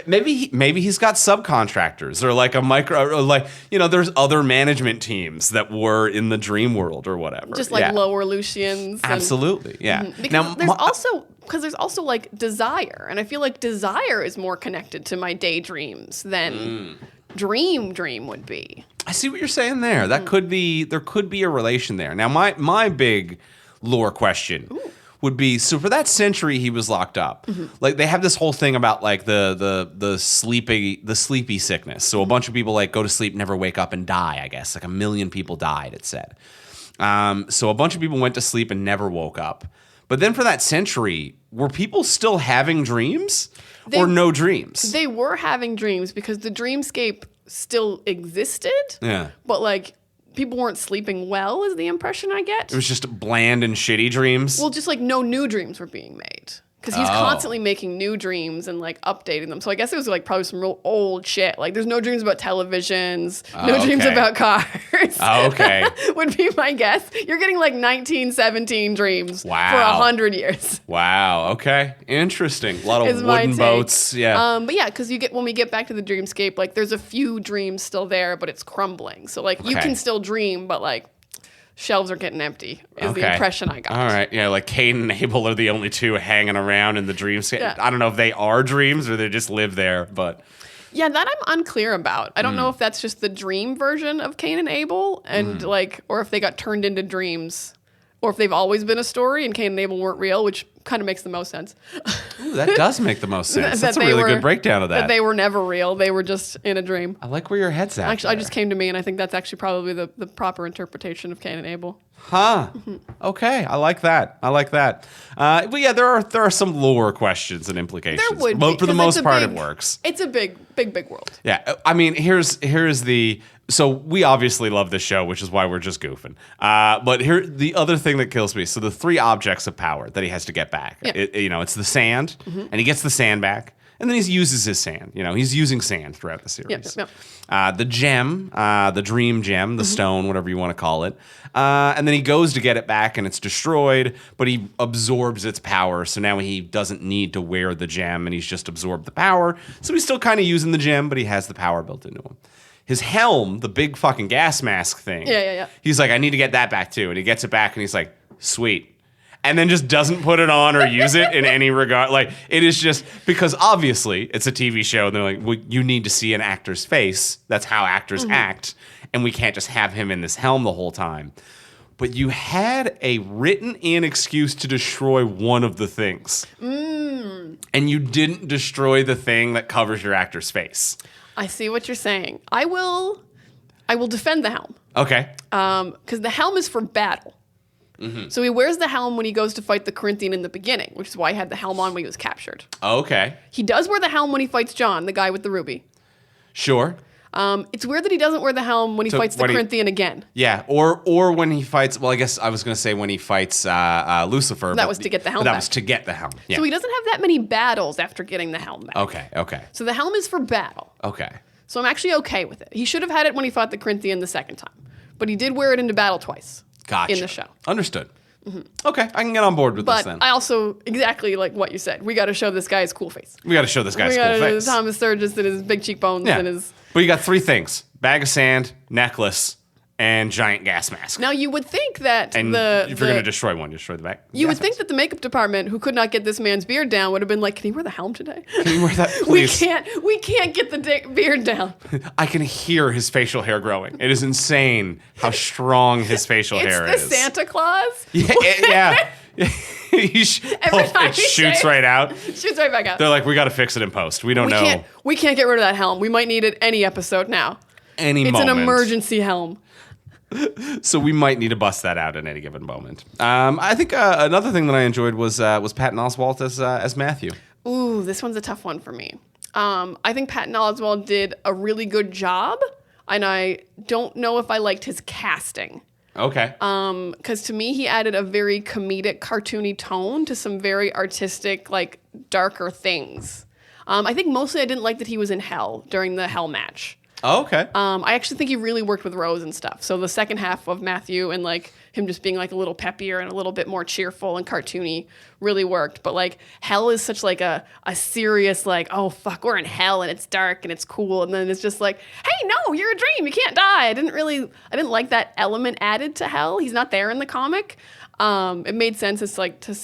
S1: Maybe he's got subcontractors or like a micro... Or like, there's other management teams that were in the dream world or whatever.
S2: Just like lower Lucians.
S1: Absolutely, yeah.
S2: Because there's also like desire. And I feel like desire is more connected to my daydreams than dream would be.
S1: I see what you're saying there. There could be a relation there. Now, my big lore question would be, so for that century he was locked up. Like they have this whole thing about like the sleepy sickness. So a bunch of people like go to sleep, never wake up and die, I guess. Like 1 million people died, it said. So a bunch of people went to sleep and never woke up. But then for that century, were people still having dreams or no dreams?
S2: They were having dreams because the dreamscape still existed.
S1: Yeah.
S2: But like people weren't sleeping well is the impression I get.
S1: It was just bland and shitty dreams?
S2: Well, just like no new dreams were being made. Because he's constantly making new dreams and like updating them. So I guess it was like probably some real old shit. Like there's no dreams about televisions, no dreams about cars.
S1: Okay.
S2: Would be my guess. You're getting like 1917 dreams for 100 years.
S1: Wow. Okay. Interesting. A lot of wooden boats. Yeah.
S2: But yeah, because when we get back to the dreamscape, like there's a few dreams still there, but it's crumbling. So like you can still dream, but like shelves are getting empty is the impression I got.
S1: All right. Yeah, like Cain and Abel are the only two hanging around in the dreamscape.
S2: Yeah.
S1: I don't know if they are dreams or they just live there, but...
S2: Yeah, that I'm unclear about. I don't know if that's just the dream version of Cain and Abel and like, or if they got turned into dreams, or if they've always been a story and Cain and Abel weren't real, which kind of makes the most sense.
S1: Ooh, that does make the most sense. That's a really good breakdown of that.
S2: That they were never real. They were just in a dream.
S1: I like where your head's at.
S2: Actually, I just came to me, and I think that's actually probably the proper interpretation of Cain and Abel.
S1: Huh. Okay. I like that. But yeah, there are some lore questions and implications.
S2: There would be.
S1: For the most part, it works.
S2: It's a big world.
S1: Yeah. I mean, here's the... So we obviously love this show, which is why we're just goofing. But here, the other thing that kills me. So the 3 objects of power that he has to get back.
S2: Yeah.
S1: It's the sand, and he gets the sand back. And then he uses his sand. He's using sand throughout the series.
S2: Yep.
S1: The gem, the dream gem, the stone, whatever you want to call it. And then he goes to get it back and it's destroyed, but he absorbs its power. So now he doesn't need to wear the gem and he's just absorbed the power. So he's still kind of using the gem, but he has the power built into him. His helm, the big fucking gas mask thing.
S2: Yeah.
S1: He's like, I need to get that back too. And he gets it back and he's like, sweet. And then just doesn't put it on or use it in any regard. Like, it is just, because obviously it's a TV show. And they're like, well, you need to see an actor's face. That's how actors act. And we can't just have him in this helm the whole time. But you had a written-in excuse to destroy one of the things. And you didn't destroy the thing that covers your actor's face.
S2: I see what you're saying. I will defend the helm.
S1: Okay.
S2: Because the helm is for battle. So he wears the helm when he goes to fight the Corinthian in the beginning, which is why he had the helm on when he was captured.
S1: Okay.
S2: He does wear the helm when he fights John, the guy with the ruby.
S1: Sure.
S2: It's weird that he doesn't wear the helm when he fights the Corinthian again.
S1: Yeah, or when he fights, well, I guess I was going to say when he fights Lucifer.
S2: That was to get the helm
S1: That
S2: back.
S1: was to get the helm. Yeah.
S2: So he doesn't have that many battles after getting the helm back.
S1: Okay.
S2: So the helm is for battle.
S1: Okay.
S2: So I'm actually okay with it. He should have had it when he fought the Corinthian the second time, but he did wear it into battle twice in the show.
S1: Understood. Okay, I can get on board with this
S2: But
S1: then.
S2: I also, exactly like what you said, we got to show this guy his cool face.
S1: We got to show this guy's cool face.
S2: Thomas Sturgis and his big cheekbones and his...
S1: But you got 3 things. Bag of sand, necklace, and giant gas mask.
S2: Now, you would think that
S1: And if you're going to destroy one, destroy the bag.
S2: You would think that the makeup department, who could not get this man's beard down, would have been like, "Can he wear the helm today?
S1: Can you wear that, please?
S2: We can't get the beard down."
S1: I can hear his facial hair growing. It is insane how strong his facial hair is.
S2: It's the Santa Claus.
S1: Yeah. It shoots right out.
S2: Shoots right back out.
S1: They're like, we got to fix it in post. We don't know.
S2: We can't get rid of that helm. We might need it any episode now.
S1: It's
S2: an emergency helm.
S1: So we might need to bust that out at any given moment. I think another thing that I enjoyed was Patton Oswalt as Matthew.
S2: Ooh, this one's a tough one for me. I think Patton Oswalt did a really good job, and I don't know if I liked his casting.
S1: Okay.
S2: Because to me, he added a very comedic, cartoony tone to some very artistic, like, darker things. I think mostly I didn't like that he was in hell during the hell match.
S1: Oh, okay.
S2: I actually think he really worked with Rose and stuff. So the second half of Matthew and like him just being like a little peppier and a little bit more cheerful and cartoony really worked. But like hell is such like a serious like, oh fuck, we're in hell and it's dark and it's cool. And then it's just like, hey, no, you're a dream. You can't die. I didn't like that element added to hell. He's not there in the comic. It made sense. It's like to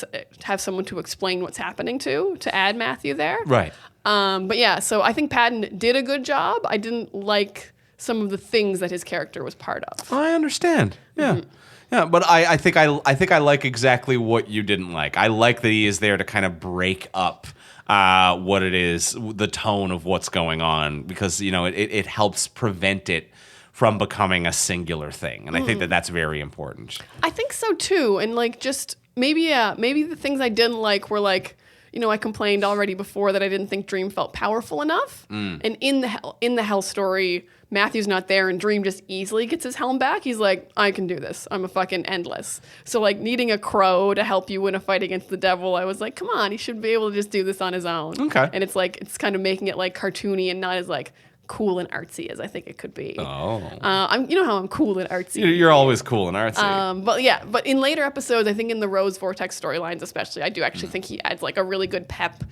S2: have someone to explain what's happening to add Matthew there.
S1: Right.
S2: But yeah, so I think Patton did a good job. I didn't like some of the things that his character was part of.
S1: I understand. Yeah. Mm-hmm. Yeah, but I think I like exactly what you didn't like. I like that he is there to kind of break up what it is, the tone of what's going on, because it helps prevent it from becoming a singular thing, and I think that that's very important.
S2: I think so too, and like just maybe the things I didn't like were like, I complained already before that I didn't think Dream felt powerful enough. And in the hell story, Matthew's not there and Dream just easily gets his helm back. He's like, I can do this. I'm a fucking endless. So like needing a crow to help you win a fight against the devil, I was like, come on, he should be able to just do this on his own.
S1: Okay.
S2: And it's like, it's kind of making it like cartoony and not as like cool and artsy as I think it could be.
S1: Oh.
S2: You know how I'm cool and artsy.
S1: You're always cool and artsy.
S2: But in later episodes, I think in the Rose Vortex storylines especially, I do actually think he adds like a really good pep.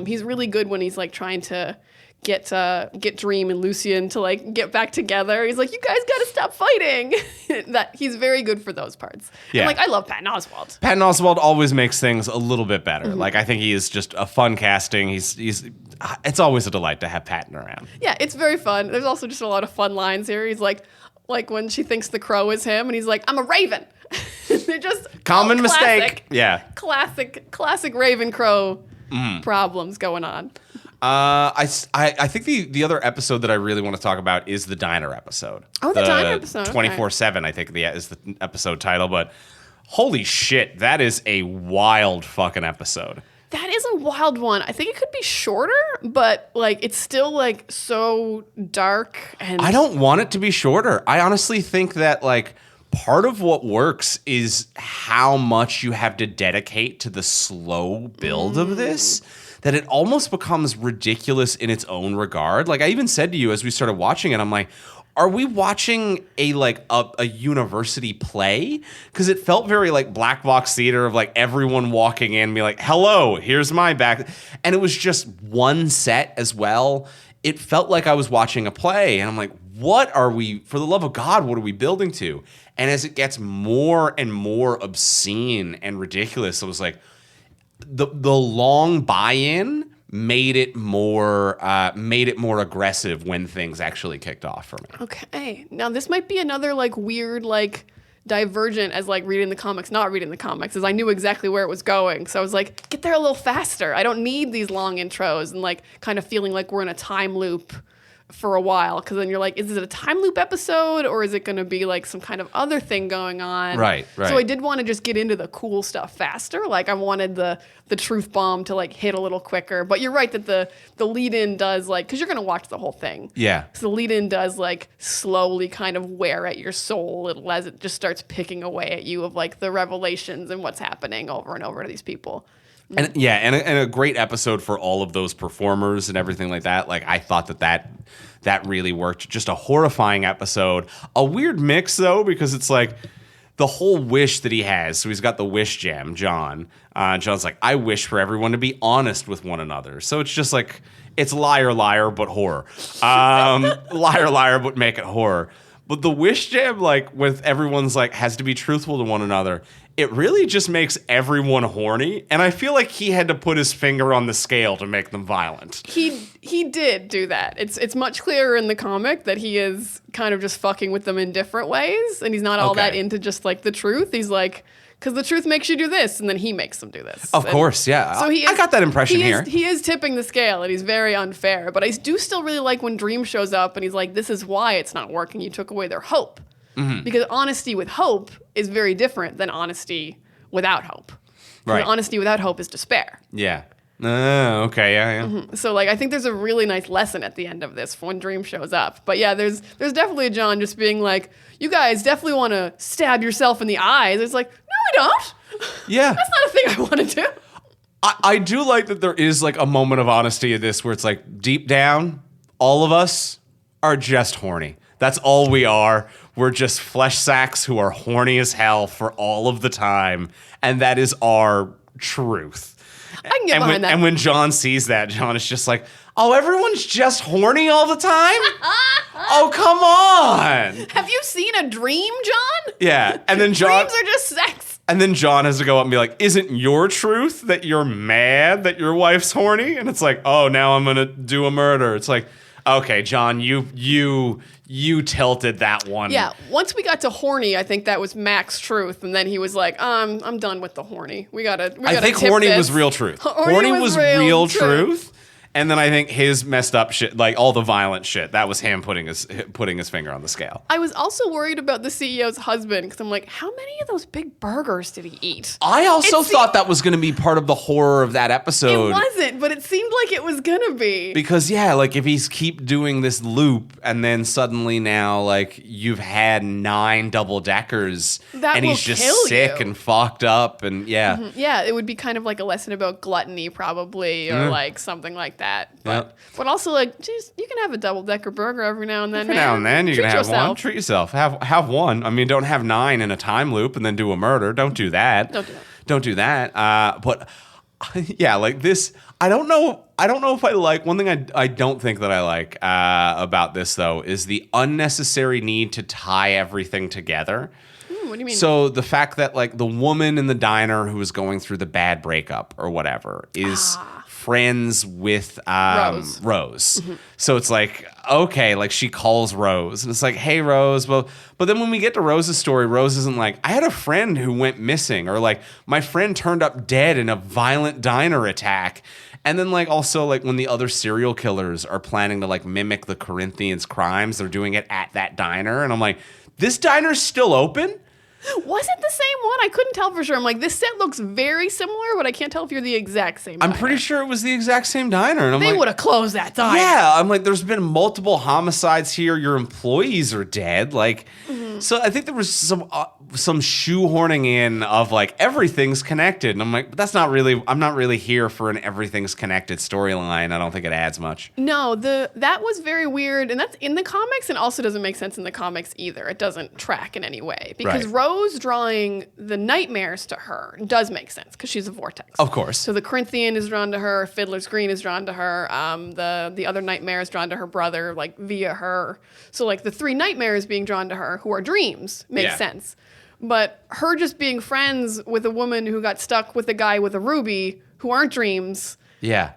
S2: He's really good when he's like trying to get Dream and Lucian to like get back together. He's like, you guys got to stop fighting. That he's very good for those parts. Yeah. And like I love Patton Oswalt.
S1: Patton Oswalt always makes things a little bit better. Mm-hmm. Like I think he is just a fun casting. It's always a delight to have Patton around.
S2: Yeah, it's very fun. There's also just a lot of fun lines here. He's like when she thinks the crow is him, and he's like, I'm a raven. They're just
S1: common mistake. Yeah,
S2: classic Raven Crow problems going on.
S1: I think the other episode that I really want to talk about is the diner episode.
S2: Oh, the diner episode.
S1: 24/7, I think is the episode title. But holy shit, that is a wild fucking episode.
S2: That is a wild one. I think it could be shorter, but like it's still like so dark and
S1: I don't want it to be shorter. I honestly think that like part of what works is how much you have to dedicate to the slow build of this, that it almost becomes ridiculous in its own regard. Like I even said to you as we started watching it, I'm like, are we watching a university play? Because it felt very like black box theater of like everyone walking in and be like, hello, here's my back. And it was just one set as well. It felt like I was watching a play. And I'm like, for the love of God, what are we building to? And as it gets more and more obscene and ridiculous, I was like, the long buy-in made it more aggressive when things actually kicked off for me.
S2: Okay. Now this might be another like weird like divergent as like reading the comics, not reading the comics, as I knew exactly where it was going. So I was like, get there a little faster. I don't need these long intros and like kind of feeling like we're in a time loop for a while, because then you're like, is it a time loop episode or is it going to be like some kind of other thing going on?
S1: Right.
S2: So I did want to just get into the cool stuff faster. Like I wanted the truth bomb to like hit a little quicker. But you're right that the lead in does like, because you're going to watch the whole thing.
S1: Yeah.
S2: So the lead in does like slowly kind of wear at your soul as it just starts picking away at you of like the revelations and what's happening over and over to these people.
S1: And yeah, and a great episode for all of those performers and everything like that. Like, I thought that really worked. Just a horrifying episode. A weird mix, though, because it's like the whole wish that he has. So he's got the wish gem, John. John's like, I wish for everyone to be honest with one another. So it's just like, it's liar, liar, but horror. Liar, liar, but make it horror. But the wish gem, like, with everyone's like, has to be truthful to one another, it really just makes everyone horny. And I feel like he had to put his finger on the scale to make them violent.
S2: He did do that. It's much clearer in the comic that he is kind of just fucking with them in different ways. And he's not all that into just, like, the truth. He's like, because the truth makes you do this, and then he makes them do this.
S1: Of course, yeah.
S2: So
S1: I got that impression here.
S2: He is tipping the scale, and he's very unfair. But I do still really like when Dream shows up, and he's like, this is why it's not working. You took away their hope. Mm-hmm. Because honesty with hope is very different than honesty without hope.
S1: Right.
S2: And honesty without hope is despair.
S1: Yeah. Okay, yeah.
S2: Mm-hmm. So, like, I think there's a really nice lesson at the end of this when Dream shows up. But yeah, there's definitely a John just being like, you guys definitely want to stab yourself in the eyes. It's like, no, we don't.
S1: Yeah.
S2: That's not a thing I want to do.
S1: I do like that there is, like, a moment of honesty in this where it's like, deep down, all of us are just horny. That's all we are. We're just flesh sacks who are horny as hell for all of the time. And that is our truth.
S2: I can get behind that.
S1: And when John sees that, John is just like, oh, everyone's just horny all the time? Oh, come on.
S2: Have you seen a dream, John?
S1: Yeah. And then John...
S2: Dreams are just sex.
S1: And then John has to go up and be like, isn't your truth that you're mad that your wife's horny? And it's like, oh, now I'm going to do a murder. It's like, okay, John, you tilted that one.
S2: Yeah, once we got to horny, I think that was Mac's truth, and then he was like, I'm done with the horny. We gotta
S1: I think horny
S2: this.
S1: was real truth.
S2: Horny
S1: was real truth. And then I think his messed up shit, like all the violent shit, that was him putting his finger on the scale.
S2: I was also worried about the CEO's husband because I'm like, how many of those big burgers did he eat?
S1: I also thought that was going to be part of the horror of that episode.
S2: It wasn't, but it seemed like it was going to be.
S1: Because, yeah, like if he's keep doing this loop and then suddenly now, like, you've had 9 double-deckers and he's just sick and fucked up and, yeah.
S2: Mm-hmm. Yeah, it would be kind of like a lesson about gluttony probably or like something like that. But also, like, geez, you can have a double-decker burger every now and then, man.
S1: Every now and then, you can have
S2: yourself.
S1: one. Treat yourself. Have one. I mean, don't have 9 in a time loop and then do a murder. Don't do that. Don't do that. But, yeah, like this, I don't know if I like, one thing I don't think that I like about this, though, is the unnecessary need to tie everything together.
S2: What do you mean?
S1: So the fact that, like, the woman in the diner who was going through the bad breakup or whatever is friends with Rose. Mm-hmm. So it's like, okay, like she calls Rose and it's like, hey, Rose. But then when we get to Rose's story, Rose isn't like, I had a friend who went missing, or like my friend turned up dead in a violent diner attack. And then, like, also, like, when the other serial killers are planning to, like, mimic the Corinthians' crimes, they're doing it at that diner. And I'm like, this diner's still open?
S2: Was it the same one? I couldn't tell for sure. I'm like, this set looks very similar, but I can't tell if you're the exact same diner.
S1: I'm pretty sure it was the exact same diner. And
S2: they would have closed that diner.
S1: Yeah, I'm like, there's been multiple homicides here. Your employees are dead. Like, so I think there was some shoehorning in of like everything's connected, and I'm like, but that's not really. I'm not really here for an everything's connected storyline. I don't think it adds much.
S2: No, that was very weird, and that's in the comics, and also doesn't make sense in the comics either. It doesn't track in any way because Rose drawing the nightmares to her does make sense because she's a vortex.
S1: Of course.
S2: So the Corinthian is drawn to her, Fiddler's Green is drawn to her, the other nightmare is drawn to her brother, like via her. So like the 3 nightmares being drawn to her, who are dreams, makes sense. But her just being friends with a woman who got stuck with a guy with a ruby, who aren't dreams.
S1: Yeah.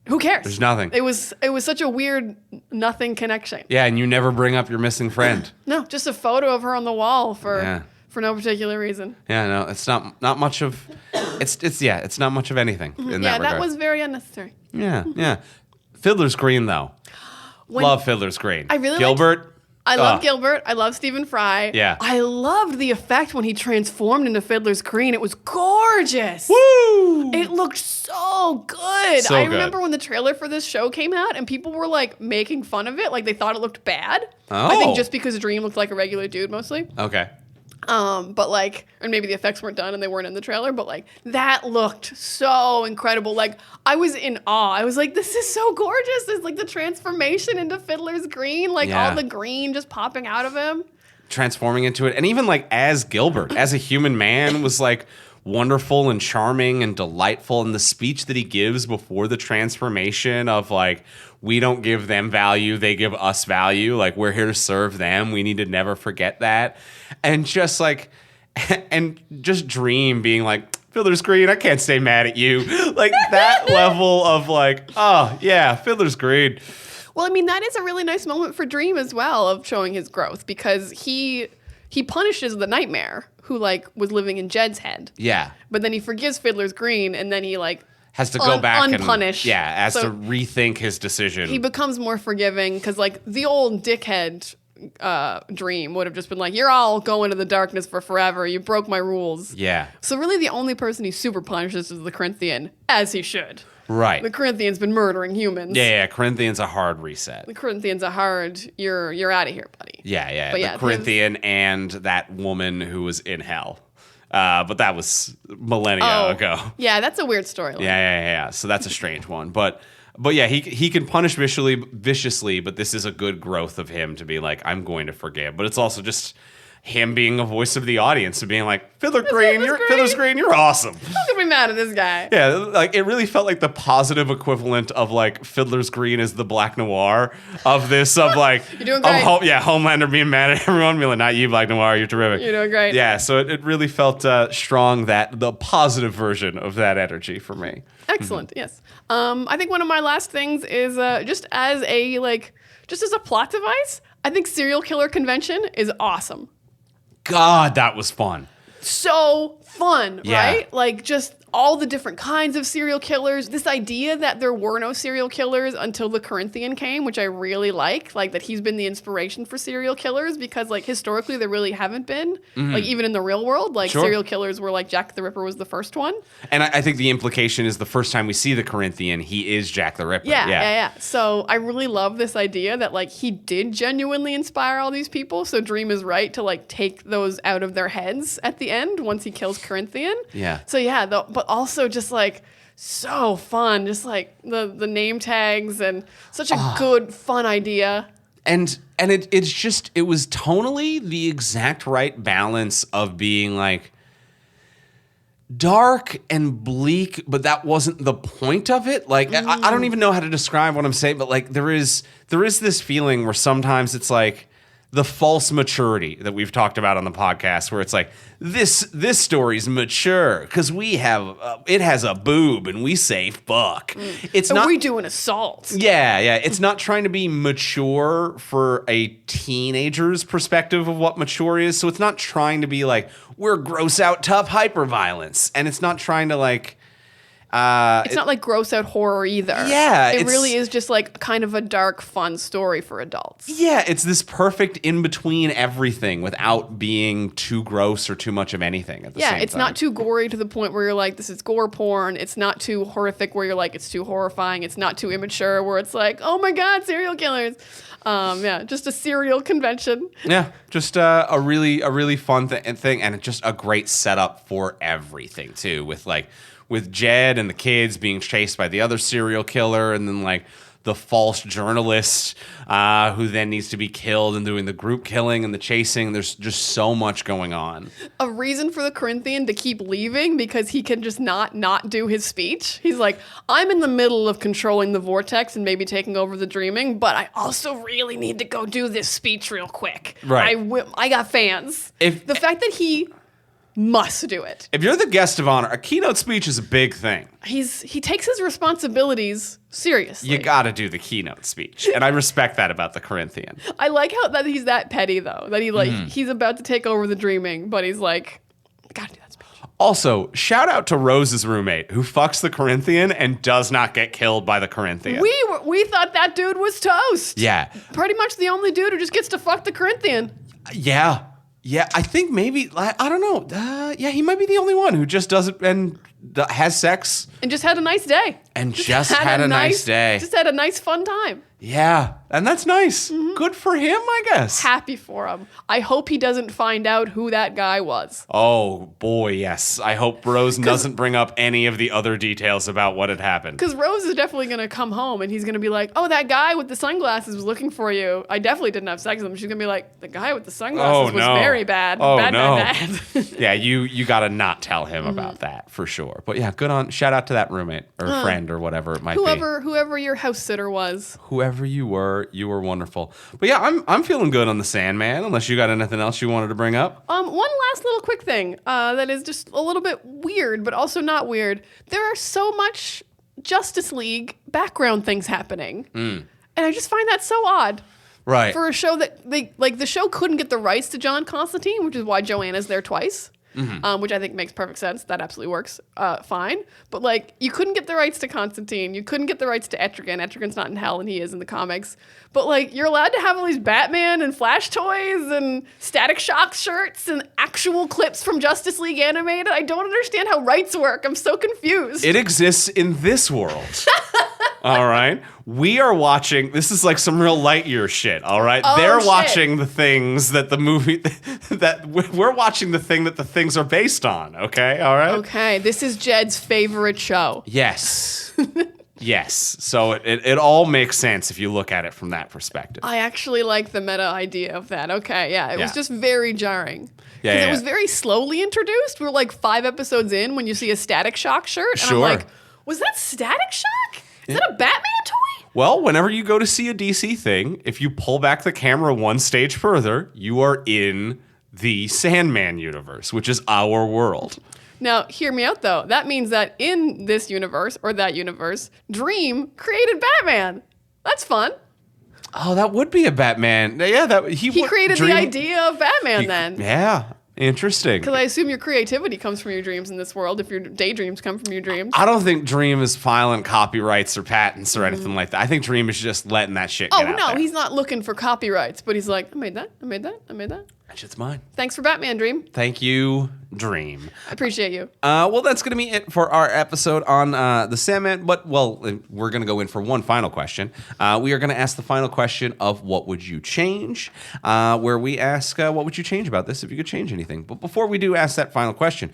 S2: Who cares?
S1: There's nothing.
S2: It was such a weird nothing connection.
S1: Yeah, and you never bring up your missing friend.
S2: No, just a photo of her on the wall for no particular reason.
S1: Yeah, no, it's not much of it's not much of anything in that regard.
S2: Yeah, that was very unnecessary.
S1: Yeah. Fiddler's Green though. Love Fiddler's Green.
S2: I really
S1: Gilbert.
S2: I love Gilbert. I love Stephen Fry.
S1: Yeah.
S2: I loved the effect when he transformed into Fiddler's Green. It was gorgeous.
S1: Woo!
S2: It looked so good.
S1: So
S2: I remember when the trailer for this show came out and people were like making fun of it. Like they thought it looked bad.
S1: Oh.
S2: I think just because Dream looked like a regular dude mostly.
S1: Okay.
S2: But like, and maybe the effects weren't done and they weren't in the trailer, but like that looked so incredible. Like I was in awe. I was like, this is so gorgeous. It's like the transformation into Fiddler's Green, like all the green just popping out of him.
S3: Transforming into it. And even like as Gilbert, as a human man, was like wonderful and charming and delightful. And the speech that he gives before the transformation of like, we don't give them value, they give us value. Like, we're here to serve them. We need to never forget that. And just like, and just Dream being like, Fiddler's Green, I can't stay mad at you. Like that level of like, oh yeah, Fiddler's Green.
S2: Well, I mean, that is a really nice moment for Dream as well of showing his growth because he punishes the Nightmare who like was living in Jed's head.
S3: Yeah.
S2: But then he forgives Fiddler's Green and then he like
S3: has to go back
S2: unpunished.
S3: Has to rethink his decision.
S2: He becomes more forgiving because like the old dickhead Dream would have just been like, you're all going to the darkness for forever. You broke my rules.
S3: Yeah.
S2: So really the only person he super punishes is the Corinthian, as he should.
S3: Right.
S2: The Corinthian's been murdering humans.
S3: Yeah, Corinthian's a hard reset.
S2: The Corinthian's a hard, you're out of here, buddy.
S3: Yeah.
S2: But
S3: the Corinthian and that woman who was in hell. But that was millennia ago.
S2: Yeah, that's a weird storyline.
S3: Yeah. So that's a strange one. But yeah, he can punish viciously, but this is a good growth of him to be like, I'm going to forgive. But it's also just him being a voice of the audience and being like, Fiddler's Green, you're awesome.
S2: Don't get me mad at this guy.
S3: Yeah, like it really felt like the positive equivalent of like Fiddler's Green is the Black Noir of this of like
S2: you're doing great.
S3: Homelander being mad at everyone, being like, not you, Black Noir, you're terrific.
S2: You're doing great.
S3: Yeah, so it really felt strong, that the positive version of that energy for me.
S2: Excellent. Yes. I think one of my last things is just as a plot device, I think serial killer convention is awesome.
S3: God, that was fun.
S2: So fun,
S3: Yeah.
S2: right? Like just all the different kinds of serial killers. This idea that there were no serial killers until the Corinthian came, which I really like that he's been the inspiration for serial killers because like historically there really haven't been. Like even in the real world, like
S3: Sure.
S2: serial killers were like Jack the Ripper was the first one.
S3: And I think the implication is the first time we see the Corinthian, he is Jack the Ripper.
S2: Yeah. So I really love this idea that like he did genuinely inspire all these people. So Dream is right to like take those out of their heads at the end once he kills Corinthian.
S3: Yeah.
S2: So yeah, but also just like so fun, just like the name tags and such a good fun idea.
S3: And it was tonally the exact right balance of being like dark and bleak, but that wasn't the point of it. Like I don't even know how to describe what I'm saying, but like there is this feeling where sometimes it's like the false maturity that we've talked about on the podcast, where it's like this story's mature because we have it has a boob and we say fuck. It's not
S2: we do an assault.
S3: Yeah. It's not trying to be mature for a teenager's perspective of what mature is. So it's not trying to be like we're gross out tough hyperviolence, and it's not trying to like.
S2: It's not like gross out horror either.
S3: Yeah.
S2: It really is just like kind of a dark, fun story for adults.
S3: Yeah, it's this perfect in between everything without being too gross or too much of anything at the same time.
S2: Yeah, it's not too gory to the point where you're like, this is gore porn. It's not too horrific where you're like, it's too horrifying. It's not too immature where it's like, oh my God, serial killers. Just a serial convention.
S3: Yeah, just a really fun thing, and just a great setup for everything too, with Jed and the kids being chased by the other serial killer, and then like the false journalist who then needs to be killed, and doing the group killing and the chasing. There's just so much going on.
S2: A reason for the Corinthian to keep leaving because he can just not do his speech. He's like, I'm in the middle of controlling the vortex and maybe taking over the dreaming, but I also really need to go do this speech real quick.
S3: Right.
S2: I got fans. The fact that he must do it.
S3: If you're the guest of honor, a keynote speech is a big thing.
S2: He takes his responsibilities seriously.
S3: You got to do the keynote speech, and I respect that about the Corinthian.
S2: I like that he's that petty though. That he's about to take over the dreaming, but he's like, gotta do that speech.
S3: Also, shout out to Rose's roommate who fucks the Corinthian and does not get killed by the Corinthian.
S2: We thought that dude was toast.
S3: Yeah.
S2: Pretty much the only dude who just gets to fuck the Corinthian.
S3: Yeah, I think maybe, I don't know. He might be the only one who just doesn't and has sex.
S2: And just had a nice day.
S3: And just had a nice day.
S2: Just had a nice fun time.
S3: Yeah. And that's nice. Good for him, I guess.
S2: Happy for him. I hope he doesn't find out who that guy was.
S3: Oh, boy, yes. I hope Rose doesn't bring up any of the other details about what had happened.
S2: Because Rose is definitely going to come home and he's going to be like, oh, that guy with the sunglasses was looking for you. I definitely didn't have sex with him. She's going to be like, the guy with the sunglasses was very bad.
S3: Oh,
S2: bad,
S3: no.
S2: bad.
S3: Yeah, you got to not tell him about that for sure. But yeah, shout out to that roommate or friend or whatever it might be.
S2: Whoever your house sitter was.
S3: Whoever you were wonderful. But yeah, I'm feeling good on the Sandman, unless you got anything else you wanted to bring up.
S2: One last little quick thing that is just a little bit weird, but also not weird. There are so much Justice League background things happening. And I just find that so odd.
S3: Right.
S2: For a show that the show couldn't get the rights to John Constantine, which is why Joanna's there twice. Which I think makes perfect sense. That absolutely works fine. But like, you couldn't get the rights to Constantine. You couldn't get the rights to Etrigan. Etrigan's not in hell, and he is in the comics. But like, you're allowed to have all these Batman and Flash toys and Static Shock shirts and actual clips from Justice League Animated. I don't understand how rights work. I'm so confused.
S3: It exists in this world. All right. We are watching. This is like some real Lightyear shit. All right. They're watching the things that the movie that we're watching the thing that the things are based on. Okay. All right.
S2: Okay. This is Jed's favorite show.
S3: Yes. Yes. So it all makes sense if you look at it from that perspective.
S2: I actually like the meta idea of that. Okay. Yeah. It was just very jarring.
S3: Yeah.
S2: It was very slowly introduced. We were like 5 episodes in when you see a Static Shock shirt. And I'm like, was that Static Shock? Is that a Batman toy?
S3: Well, whenever you go to see a DC thing, if you pull back the camera one stage further, you are in the Sandman universe, which is our world.
S2: Now, hear me out, though. That means that in this universe, or that universe, Dream created Batman. That's fun.
S3: Oh, that would be a Batman. Yeah,
S2: he created the idea of Batman then.
S3: Yeah. Interesting.
S2: Because I assume your creativity comes from your dreams in this world, if your daydreams come from your dreams.
S3: I don't think Dream is filing copyrights or patents or anything like that. I think Dream is just letting that shit get out there.
S2: He's not looking for copyrights, but he's like, I made that.
S3: That shit's mine.
S2: Thanks for Batman, Dream.
S3: Thank you, Dream.
S2: I appreciate you.
S3: Well, that's going to be it for our episode on the Sandman. But, we're going to go in for one final question. We are going to ask the final question of what would you change, where we ask what would you change about this if you could change anything. But before we do ask that final question,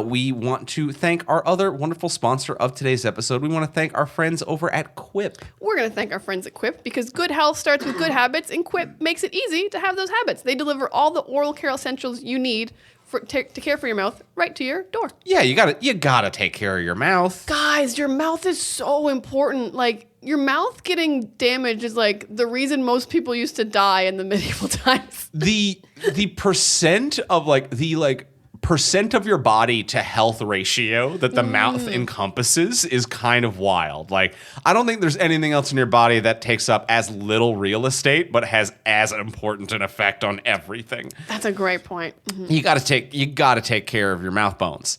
S3: we want to thank our other wonderful sponsor of today's episode. We want to thank our friends over at Quip.
S2: We're going to thank our friends at Quip because good health starts with good habits, and Quip makes it easy to have those habits. They deliver all the oral care essentials you need to care for your mouth right to your door.
S3: Yeah, you gotta take care of your mouth.
S2: Guys, your mouth is so important. Like, your mouth getting damaged is like the reason most people used to die in the medieval times.
S3: The percent of your body to health ratio that the mouth encompasses is kind of wild. Like, I don't think there's anything else in your body that takes up as little real estate, but has as important an effect on everything.
S2: That's a great point. Mm-hmm.
S3: You gotta take care of your mouth bones,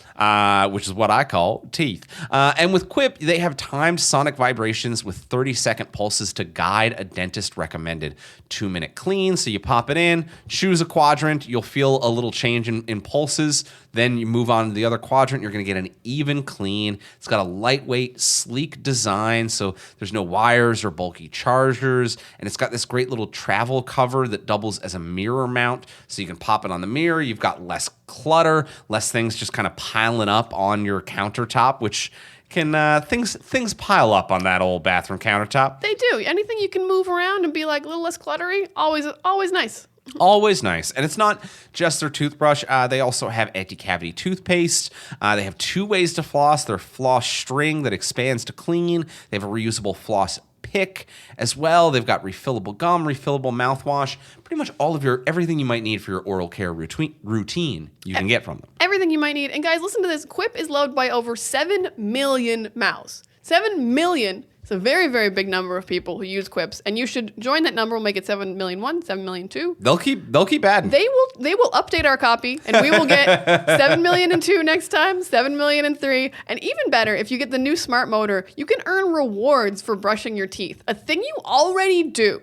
S3: which is what I call teeth. And with Quip, they have timed sonic vibrations with 30-second pulses to guide a dentist recommended 2-minute clean. So you pop it in, choose a quadrant, you'll feel a little change in pulses. Then you move on to the other quadrant. You're going to get an even clean. It's got a lightweight, sleek design, so there's no wires or bulky chargers. And it's got this great little travel cover that doubles as a mirror mount, so you can pop it on the mirror. You've got less clutter, less things just kind of piling up on your countertop, which can things pile up on that old bathroom countertop.
S2: They do. Anything you can move around and be like a little less cluttery, always nice.
S3: Always nice. And it's not just their toothbrush. They also have anti-cavity toothpaste. They have 2 ways to floss. Their floss string that expands to clean. They have a reusable floss pick as well. They've got refillable gum, refillable mouthwash. Pretty much everything you might need for your oral care routine you can get from them.
S2: Everything you might need. And guys, listen to this. Quip is loved by over 7 million mouths. 7 million. It's a very, very big number of people who use Quips, and you should join that number. We'll make it 7,000,001, 7,000,002.
S3: They'll keep adding.
S2: They will update our copy, and we will get 7,000,002 next time, 7,000,003, and even better, if you get the new smart motor, you can earn rewards for brushing your teeth, a thing you already do.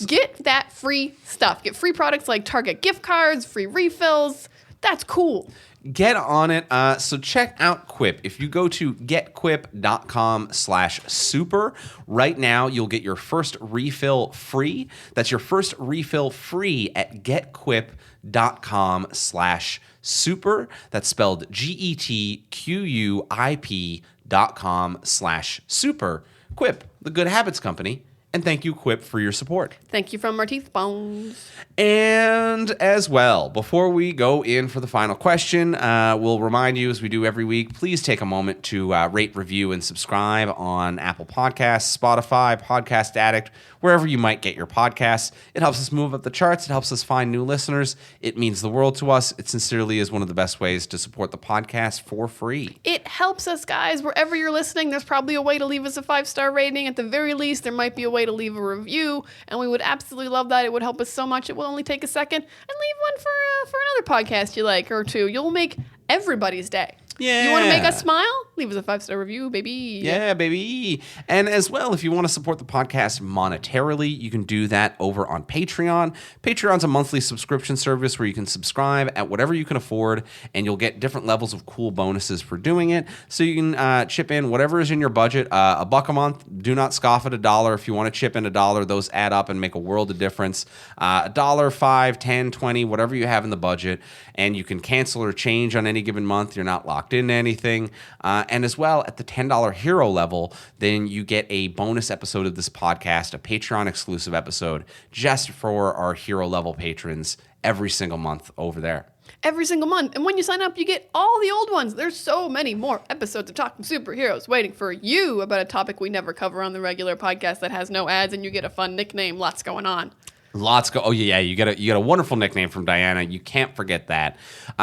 S2: Get that free stuff. Get free products like Target gift cards, free refills. That's cool.
S1: Get on it. So check out Quip. If you go to getquip.com/super, right now you'll get your first refill free. That's your first refill free at getquip.com/super. That's spelled GETQUIP.com/super. Quip, the Good Habits Company. And thank you, Quip, for your support.
S2: Thank you from our teeth bones.
S1: And as well, before we go in for the final question, we'll remind you, as we do every week, please take a moment to rate, review, and subscribe on Apple Podcasts, Spotify, Podcast Addict, wherever you might get your podcasts. It helps us move up the charts. It helps us find new listeners. It means the world to us. It sincerely is one of the best ways to support the podcast for free.
S2: It helps us, guys. Wherever you're listening, there's probably a way to leave us a 5-star rating. At the very least, there might be a way to leave a review, and we would absolutely love that. It would help us so much. It will only take a second. And leave one for another podcast you like or two. You'll make everybody's day.
S1: Yeah.
S2: You want to make us smile? Leave us a 5-star review, baby.
S1: Yeah, baby. And as well, if you want to support the podcast monetarily, you can do that over on Patreon. Patreon's a monthly subscription service where you can subscribe at whatever you can afford, and you'll get different levels of cool bonuses for doing it. So you can chip in whatever is in your budget. $1 a month. Do not scoff at $1. If you want to chip in $1, those add up and make a world of difference. $1, $5, $10, $20, whatever you have in the budget. And you can cancel or change on any given month. You're not locked into anything. And as well, at the $10 hero level, then you get a bonus episode of this podcast, a Patreon exclusive episode just for our hero level patrons every single month over there.
S2: Every single month. And when you sign up, you get all the old ones. There's so many more episodes of Talking Superheroes waiting for you about a topic we never cover on the regular podcast that has no ads, and you get a fun nickname. Lots going on.
S1: Lots go. Oh yeah, you get a wonderful nickname from Diana. You can't forget that.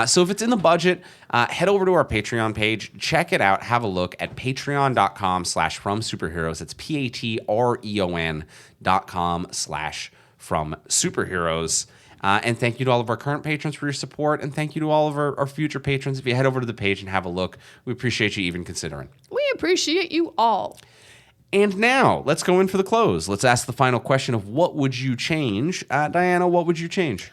S1: So if it's in the budget, head over to our Patreon page, check it out, have a look at patreon.com/fromsuperheroes. It's patreon.com/fromsuperheroes. And thank you to all of our current patrons for your support, and thank you to all of our future patrons. If you head over to the page and have a look, we appreciate you even considering.
S2: We appreciate you all.
S1: And now, let's go in for the close. Let's ask the final question of what would you change? Diana, what would you change?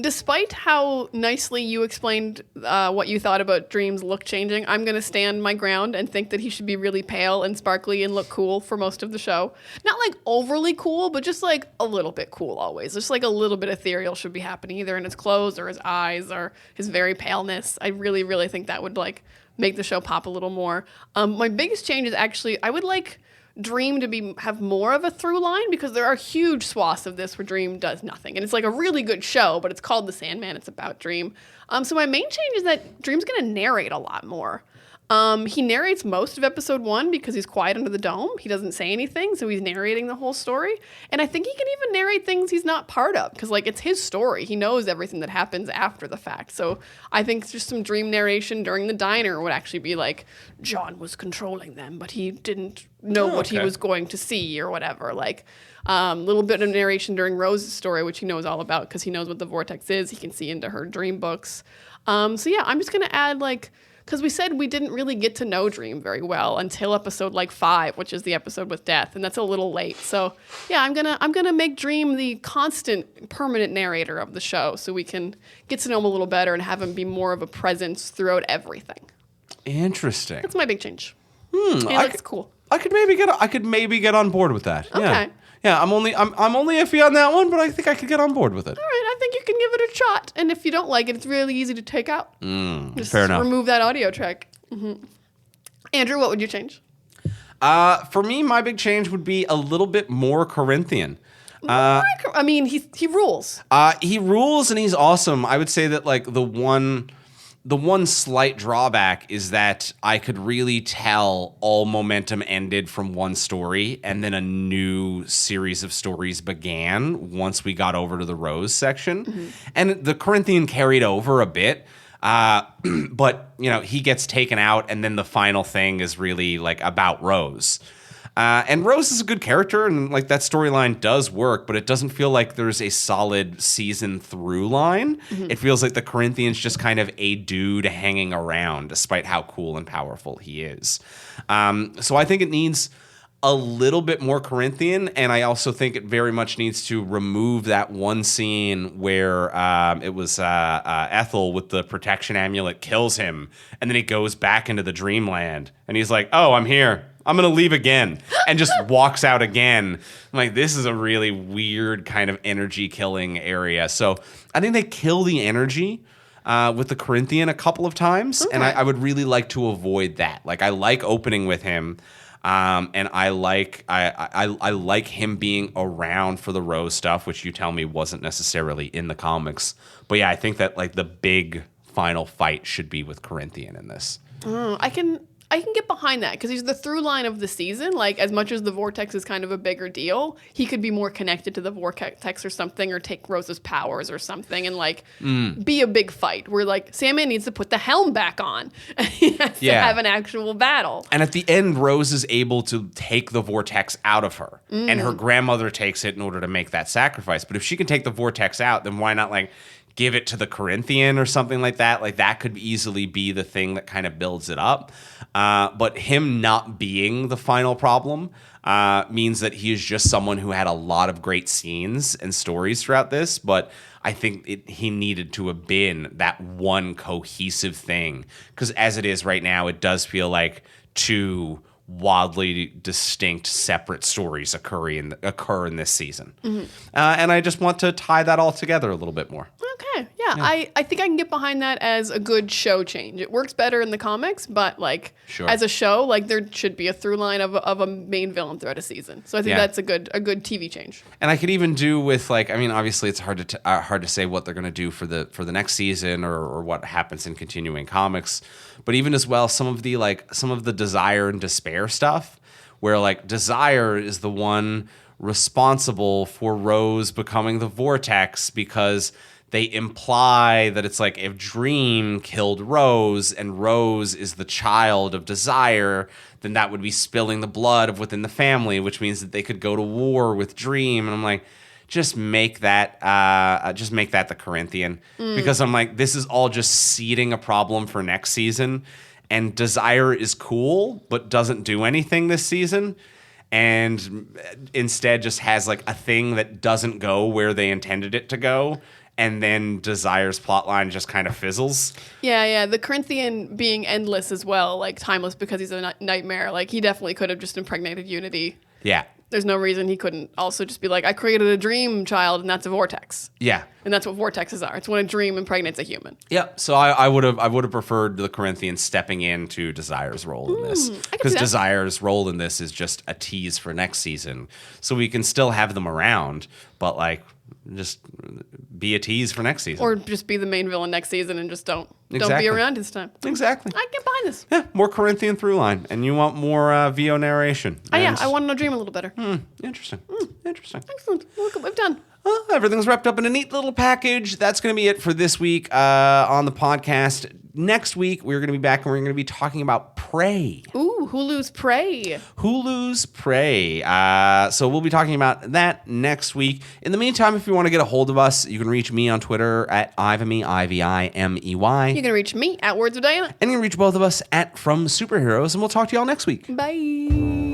S2: Despite how nicely you explained what you thought about Dream's look changing, I'm going to stand my ground and think that he should be really pale and sparkly and look cool for most of the show. Not like overly cool, but just like a little bit cool always. Just like a little bit ethereal should be happening either in his clothes or his eyes or his very paleness. I really, really think that would like make the show pop a little more. My biggest change is actually I would like Dream to have more of a through line, because there are huge swaths of this where Dream does nothing. And it's like a really good show, but it's called The Sandman. It's about Dream. So my main change is that Dream's going to narrate a lot more. He narrates most of episode 1 because he's quiet under the dome. He doesn't say anything, so he's narrating the whole story. And I think he can even narrate things he's not part of, because like it's his story. He knows everything that happens after the fact. So I think just some Dream narration during the diner would actually be like, John was controlling them, but he didn't know what he was going to see or whatever. Like a little bit of narration during Rose's story, which he knows all about because he knows what the vortex is. He can see into her dream books. So yeah, I'm just going to add like, because we said we didn't really get to know Dream very well until episode like 5, which is the episode with Death, and that's a little late. So yeah, I'm gonna make Dream the constant, permanent narrator of the show, so we can get to know him a little better and have him be more of a presence throughout everything.
S1: Interesting.
S2: That's my big change. Looks cool.
S1: I could maybe get on board with that.
S2: Okay.
S1: Yeah, I'm only iffy on that one, but I think I could get on board with it.
S2: All right, I think you can give it a shot. And if you don't like it, it's really easy to take out. Just
S1: fair enough.
S2: Remove that audio track. Mm-hmm. Andrew, what would you change?
S1: For me, my big change would be a little bit more Corinthian.
S2: I mean, he rules.
S1: He rules, and he's awesome. I would say that like the one slight drawback is that I could really tell all momentum ended from one story, and then a new series of stories began once we got over to the Rose section. Mm-hmm. And the Corinthian carried over a bit, but he gets taken out, and then the final thing is really like about Rose. And Rose is a good character, and like that storyline does work, but it doesn't feel like there's a solid season through line. Mm-hmm. It feels like the Corinthian's just kind of a dude hanging around, despite how cool and powerful he is. So I think it needs
S3: a little bit more Corinthian, and I also think it very much needs to remove that one scene where it was Ethel with the protection amulet kills him, and then he goes back into the dreamland, and he's like, "Oh, I'm here. I'm gonna leave again," and just walks out again. I'm like, this is a really weird kind of energy killing area. So I think they kill the energy with the Corinthian a couple of times, and I would really like to avoid that. Like, I like opening with him. And I like him being around for the Rose stuff, which you tell me wasn't necessarily in the comics. But yeah, I think that like the big final fight should be with Corinthian in this.
S2: I can get behind that because he's the through line of the season. Like, as much as the Vortex is kind of a bigger deal, he could be more connected to the Vortex or something, or take Rose's powers or something, and like be a big fight where like Sandman needs to put the helm back on. He has to have an actual battle.
S3: And at the end, Rose is able to take the Vortex out of her, and her grandmother takes it in order to make that sacrifice. But if she can take the Vortex out, then why not like give it to the Corinthian or something like that? Like, that could easily be the thing that kind of builds it up. But him not being the final problem means that he is just someone who had a lot of great scenes and stories throughout this. But I think he needed to have been that one cohesive thing. Because as it is right now, it does feel like two wildly distinct, separate stories occur in this season. And I just want to tie that all together a little bit more.
S2: Okay, yeah. I think I can get behind that as a good show change. It works better in the comics, but like as a show, like there should be a through line of a main villain throughout a season. So I think that's a good TV change.
S3: And I could even do with like, I mean, obviously it's hard to say what they're going to do for the next season or what happens in continuing comics. But even as well, some of the desire and despair stuff, where like Desire is the one responsible for Rose becoming the Vortex, because they imply that it's like if Dream killed Rose and Rose is the child of Desire, then that would be spilling the blood of within the family, which means that they could go to war with Dream. And I'm like, just make that the Corinthian, because I'm like, this is all just seeding a problem for next season. And Desire is cool, but doesn't do anything this season, and instead just has like a thing that doesn't go where they intended it to go. And then Desire's plotline just kind of fizzles.
S2: Yeah. The Corinthian being endless as well, like timeless because he's a nightmare. Like, he definitely could have just impregnated Unity.
S3: Yeah.
S2: There's no reason he couldn't also just be like, I created a dream child, and that's a vortex.
S3: Yeah.
S2: And that's what vortexes are. It's when a dream impregnates a human.
S3: Yeah. So I would have preferred the Corinthians stepping into Desire's role in this, because Desire's role in this is just a tease for next season. So we can still have them around, but like just be a tease for next season,
S2: or just be the main villain next season and just don't be around this time.
S3: Exactly.
S2: I get behind this.
S3: Yeah, more Corinthian through line, and you want more VO narration.
S2: I want to know Dream a little better.
S3: Interesting. Interesting.
S2: Excellent. Look what we've done.
S3: Everything's wrapped up in a neat little package. That's going to be it for this week on the podcast. Next week, we're going to be back and we're going to be talking about Prey.
S2: Ooh, Hulu's Prey.
S3: Hulu's Prey. So we'll be talking about that next week. In the meantime, if you want to get a hold of us, you can reach me on Twitter at Ivimey, Ivimey.
S2: You can reach me at Words of Diana.
S3: And you can reach both of us at From Superheroes, and we'll talk to y'all next week.
S2: Bye.